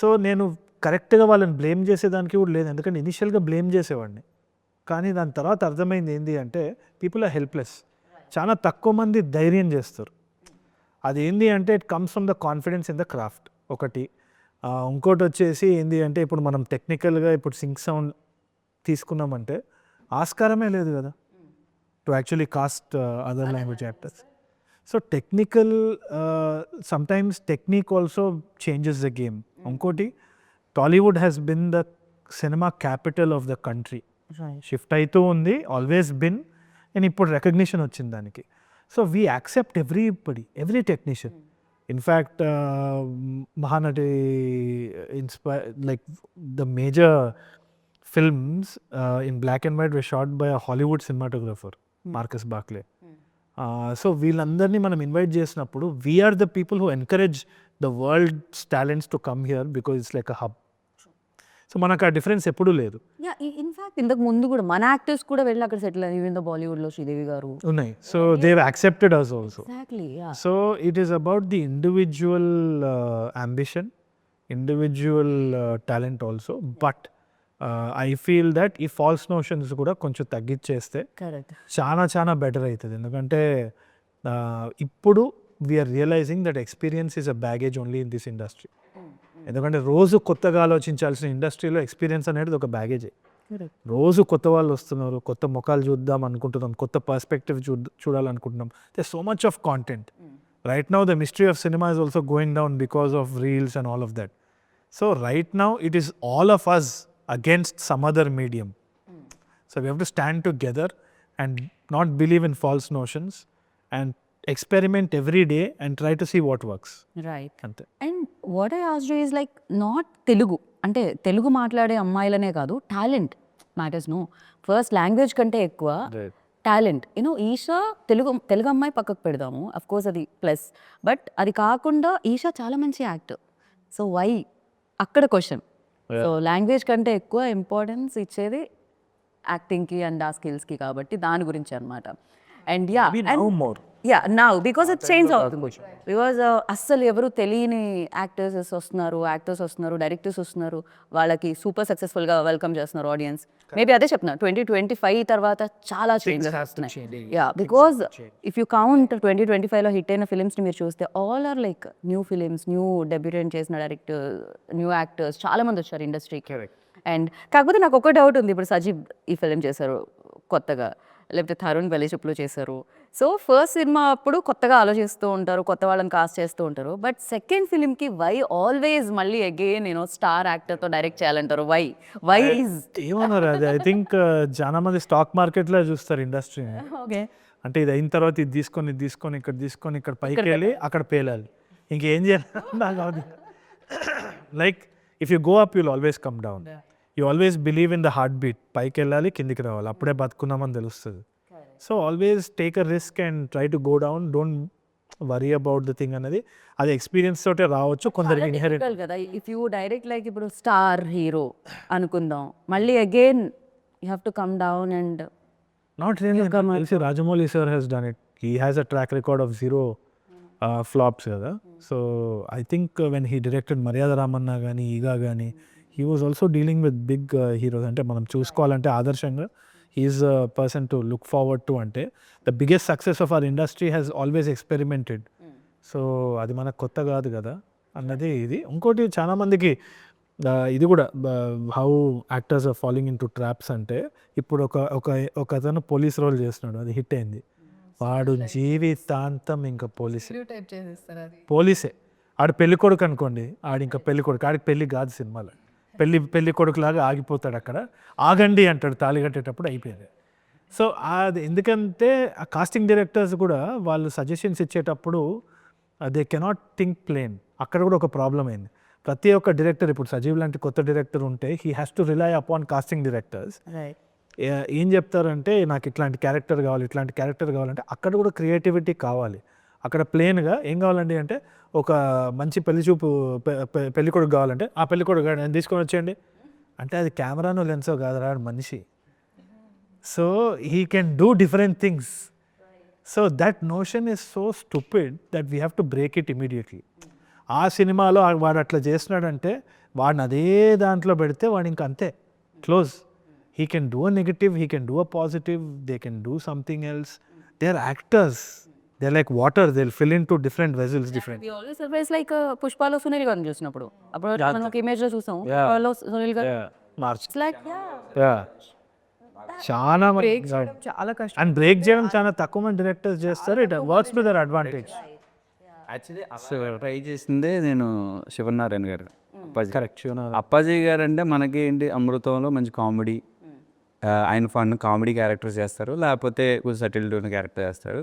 So నేను కరెక్ట్గా వాళ్ళని బ్లేమ్ చేసేదానికి కూడా లేదు, ఎందుకంటే ఇనిషియల్గా బ్లేమ్ చేసేవాడిని. కానీ దాని తర్వాత అర్థమైంది ఏంటి అంటే పీపుల్ ఆర్ హెల్ప్లెస్. చాలా తక్కువ మంది ధైర్యం చేస్తారు. అది ఏంటి అంటే it comes from the confidence in the craft ఒకటి. ఇంకోటి వచ్చేసి ఏంటి అంటే ఇప్పుడు మనం టెక్నికల్గా ఇప్పుడు సింక్ సౌండ్ తీసుకున్నామంటే ఆస్కారమే లేదు కదా to actually cast other language actors. So technical sometimes technique also changes the game. ఇంకోటి Tollywood has been the cinema capital of the country. Shift అవుతూ ఉంది, ఆల్వేస్ బిన్, అండ్ ఇప్పుడు రికగ్నిషన్ వచ్చింది దానికి. So we accept every technician. In fact Mahanati like the major films in black and white were shot by a Hollywood cinematographer, Marcus Barclay. So వీళ్ళందరినీ మనం invite చేసినప్పుడు we're the people who encourage the world's talents to come here because it's like a hub. So మనకు ఆ difference ఎప్పుడూ లేదు. Yeah, in fact ఇంతకు ముందు కూడా మన యాక్టర్స్ కూడా వెళ్ళి అక్కడ సెటిల్ అయ్యి, ఈవెన్ ద బాలీవుడ్లో శ్రీదేవి గారు ఉన్నాయి. So they have accepted us also. Exactly. So it is about the individual ambition, individual talent also. But I feel that ఈ ఫాల్స్ నోషన్స్ కూడా కొంచెం తగ్గించేస్తే కరెక్ట్, చాలా బెటర్ అవుతుంది. ఎందుకంటే ఇప్పుడు we are realising that experience is a baggage only in this industry. ఎందుకంటే రోజు కొత్తగా ఆలోచించాల్సిన ఇండస్ట్రీలో ఎక్స్పీరియన్స్ అనేది ఒక బ్యాగేజే. రోజు కొత్త వాళ్ళు వస్తున్నారు, కొత్త ముఖాలు చూద్దాం అనుకుంటున్నాం, కొత్త పర్స్పెక్టివ్ చూడాలనుకుంటున్నాం. They so much of content. Right now the mystery of cinema is also going down because of reels and all of that. So right now it is all of us against some other medium. So we have to stand together and not believe in false notions and experiment every day and try to see what works. Right. Ante. And what I asked you is like not Telugu అంటే తెలుగు మాట్లాడే అమ్మాయిలనే కాదు, talent matters. No, first language కంటే ఎక్కువ talent. You know Esha Telugu అమ్మాయి పక్కకు పెడదాము, of course అది ప్లస్. బట్ అది కాకుండా ఈషా చాలా మంచి యాక్టర్. సో వై అక్కడ క్వశ్చన్. సో లాంగ్వేజ్ కంటే ఎక్కువ ఇంపార్టెన్స్ ఇచ్చేది యాక్టింగ్కి అండ్ ఆ స్కిల్స్కి, కాబట్టి దాని గురించి అనమాట. And yeah, now because it change అవుతుంది. బికాజ్ అస్సలు ఎవరు తెలియని యాక్టర్స్ వస్తున్నారు, డైరెక్టర్స్ వస్తున్నారు, వాళ్ళకి సూపర్ సక్సెస్ఫుల్గా వెల్కమ్ చేస్తున్నారు ఆడియన్స్. మేబీ అదే చెప్తున్నా, 2025 తర్వాత చాలా చేంజెస్ వస్తున్నాయి. Yeah, because if you count 2025లో హిట్ అయిన ఫిలిమ్స్ని మీరు చూస్తే all are like new films, new debutant చేసిన డైరెక్టర్, న్యూ యాక్టర్స్ చాలా మంది వచ్చారు ఇండస్ట్రీకి. అండ్ కాకపోతే నాకు ఒక డౌట్ ఉంది, ఇప్పుడు సజీవ్ ఈ ఫిలిం చేశారు కొత్తగా, లేకపోతే తరుణ్ పెళ్లి చూపులు చేశారు. సో ఫస్ట్ సినిమా అప్పుడు కొత్తగా ఆలోచిస్తూ ఉంటారు, కొత్త వాళ్ళని కాస్ట్ చేస్తూ ఉంటారు. బట్ సెకండ్ ఫిలింకి వై ఆల్వేస్ మళ్ళీ అగైన్ స్టార్ యాక్టర్తో డైరెక్ట్ చేయాలంటారు? వై ఏమన్నారు అది? ఐ థింక్ చాలా మంది స్టాక్ మార్కెట్లో చూస్తారు ఇండస్ట్రీని. ఓకే, అంటే ఇది అయిన తర్వాత ఇది తీసుకొని ఇక్కడ పైకి వెళ్ళి అక్కడ పేలాలి, ఇంకేం చేయాలి నాకు అది. Like if you go up you'll always come down. You always believe in the heart beat. పైకి వెళ్ళాలి, కిందికి రావాలి, అప్పుడే బతుకున్నామని తెలుస్తుంది. So always take a risk and try to go down, don't worry about the thing అనేది. అది experience తోటే రావచ్చు కొందరికి ఇన్హెరెంట్ కదా. ఇఫ్ యూ డైరెక్ట్ లైక్ ఇప్పుడు స్టార్ హీరో అనుకుందాం, మళ్ళీ again you have to come down and not really. తెలిసి Rajamouli sir has done it. He has a track record of 0 flops కదా. So I think when he directed Maryada Ramanna కానీ ఈగా కానీ, he was also dealing with big heroes. అంటే మనం చూసుకోవాలంటే ఆదర్శంగా he's a person to look forward to. అంటే the biggest success of our industry has always experimented so అది మనకు కొత్త కాదు కదా అన్నది ఇది. ఇంకోటి చాలామందికి ఇది కూడా how actors are following into traps అంటే, ఇప్పుడు ఒక అతను పోలీస్ రోల్ చేస్తున్నాడు, అది హిట్ అయింది, వాడు జీవితాంతం ఇంకా పోలీసే. ఆడు పెళ్లి కొడుకు అనుకోండి, ఆడు ఇంకా పెళ్లి కొడుకు, ఆడికి పెళ్లి కాదు సినిమాలో, పెళ్లి కొడుకులాగా ఆగిపోతాడు అక్కడ. ఆగండి అంటాడు తాళి కట్టేటప్పుడు, అయిపోయింది. సో అది ఎందుకంటే ఆ కాస్టింగ్ డైరెక్టర్స్ కూడా వాళ్ళు సజెషన్స్ ఇచ్చేటప్పుడు దే కెనాట్ థింక్ ప్లేన్. అక్కడ కూడా ఒక ప్రాబ్లం అయింది. ప్రతి ఒక్క డైరెక్టర్, ఇప్పుడు సజీవ్ లాంటి కొత్త డైరెక్టర్ ఉంటే he has to rely upon casting directors. ఏం చెప్తారంటే నాకు ఇట్లాంటి క్యారెక్టర్ కావాలంటే అక్కడ కూడా క్రియేటివిటీ కావాలి. అక్కడ ప్లేన్గా ఏం కావాలండి అంటే, ఒక మంచి పెళ్లి కొడుకు కావాలంటే ఆ పెళ్లి కొడుకు నేను తీసుకొని వచ్చేయండి అంటే, అది కెమెరానో లెన్సో కాదురా, మనిషి. So he can do different things. So that notion is so stupid that we have to break it immediately. ఆ సినిమాలో వాడు అట్లా చేస్తున్నాడంటే వాడిని అదే దాంట్లో పెడితే వాడు ఇంకా అంతే, close. He can do a negative, he can do a positive, they can do something else. They're actors. They're like water, they'll fill into different vessels, different. We always surprise like పుష్పలో సునీల్ గారిని చూసినప్పుడు, అప్పుడు మనం ఒక image లో చూసాం, పుష్పలో సునీల్ గారు it's like చాలా చాలా కష్టం. అండ్ బ్రేక్ చేయడం చాలా తక్కువ మంది డైరెక్టర్స్ చేస్తారు. It works to their advantage. Actually అసలు ట్రై చేసిందే నేను శివనారాయణ గారు, కరెక్ట్. అప్పాజీ గారు అంటే మనకి ఏంటి, అమృతంలో మంచి కామెడీ, ఆయన ఫన్ కామెడీ క్యారెక్టర్స్ చేస్తారు, లేకపోతే కొంచెం సటిల్డ్ ఉన్న క్యారెక్టర్ చేస్తారు.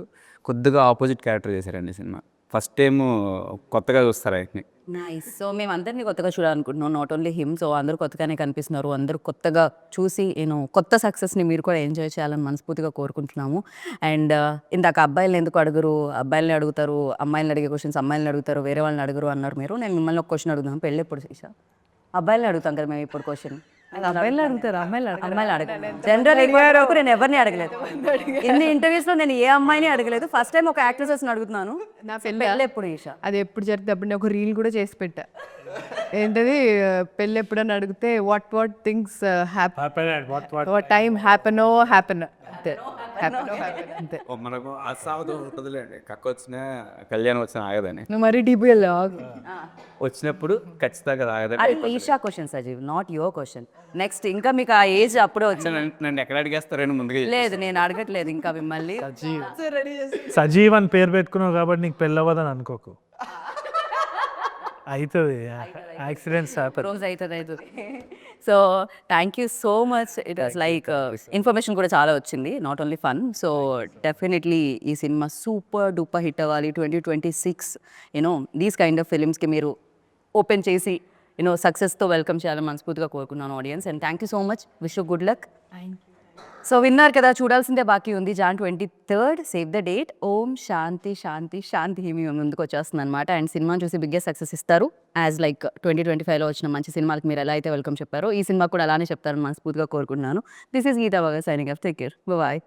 కొద్దిగా ఆపోజిట్ క్యారెక్టర్ చేశారండి సినిమా. ఫస్ట్ టైం కొత్తగా చూస్తారు ఆయన్ని. నైస్. సో మేము అందరినీ కొత్తగా చూడాలనుకుంటున్నాం, నాట్ ఓన్లీ హిమ్. సో అందరూ కొత్తగానే కనిపిస్తున్నారు, అందరూ కొత్తగా చూసి కొత్త సక్సెస్ని మీరు కూడా ఎంజాయ్ చేయాలని మనస్ఫూర్తిగా కోరుకుంటున్నాము. అండ్ ఇందాక అబ్బాయిలు ఎందుకు అడుగురు, అబ్బాయిలని అడుగుతారు, అమ్మాయిలను అడిగే క్వశ్చన్స్ అమ్మాయిలను అడుగుతారు, వేరే వాళ్ళని అడుగురు అన్నారు మీరు. నేను మిమ్మల్ని ఒక క్వశ్చన్ అడుగుతాను, పెళ్ళి ఎప్పుడు చేసా? అబ్బాయిలని అడుగుతాం కదా మేము ఇప్పుడు క్వశ్చన్. అబ్బాయిలు అడుగుతారు, అమ్మాయిలు అడగలేదు. జనరల్ నేను ఎవరిని అడగలేదు, ఎన్ని ఇంటర్వ్యూస్ లో నేను ఏ అమ్మాయిని అడగలేదు. ఫస్ట్ టైం ఒక యాక్ట్రెసెస్ అడుగుతున్నాను, నా పెళ్ళి ఎప్పుడు చేసా? అది ఎప్పుడు జరిగితే అప్పుడు నేను ఒక రీల్ కూడా చేసి పెట్టా. ఏంటది, పెళ్ళి ఎప్పుడని అడిగితే what things what time happen అంతే. అంతే. మనకు అసావధం ఉంటుందిలేండి, కక్క వచ్చిన కళ్యాణం వచ్చిన ఆగదని. నువ్వు మరీ డీపీఎల్ వచ్చినప్పుడు ఖచ్చితంగా ఆగదని. Esha question Sajeev, not your question. Next ఇంకా మీకు ఆ ఏజ్ అప్పుడే వచ్చింది. నన్ను ఎక్కడ అడిగేస్తారని ముందుగా లేదు, నేను అడగట్లేదు ఇంకా మిమ్మల్ని. సజీవ్ అని పేరు పెట్టుకున్నావు కాబట్టి నీకు పెళ్ళవదని అనుకోకు, అవుతుంది. యాక్సిడెంట్స్ రోజు అవుతుంది. So thank you so much. It was like information కూడా చాలా వచ్చింది, not only fun. So definitely ఈ సినిమా సూపర్ డూపర్ హిట్ అవ్వాలి. 2026 దీస్ కైండ్ ఆఫ్ ఫిలిమ్స్కి మీరు ఓపెన్ చేసి సక్సెస్తో వెల్కమ్ చేయాలని మనస్ఫూర్తిగా కోరుకున్నాను audience. And thank you so much, wish you good luck. So విన్నారు కదా, చూడాల్సిందే బాకీ ఉంది. Jan 23rd, save the date. Om Shanti Shanti Shanti మీ ముందుకు వచ్చేస్తుంది అనమాట. అండ్ సినిమాని చూసి బిగ్గెస్ట్ సక్సెస్ ఇస్తారు. యాజ్ లైక్ 2025లో వచ్చిన మంచి సినిమాలకు మీరు ఎలా అయితే వెల్కమ్ చెప్పారో, ఈ సినిమా కూడా అలానే చెప్తారని మనస్ఫూర్తిగా కోరుకుంటున్నాను. దిస్ ఈస్ గీతా బాగా signing off. Take care, bye.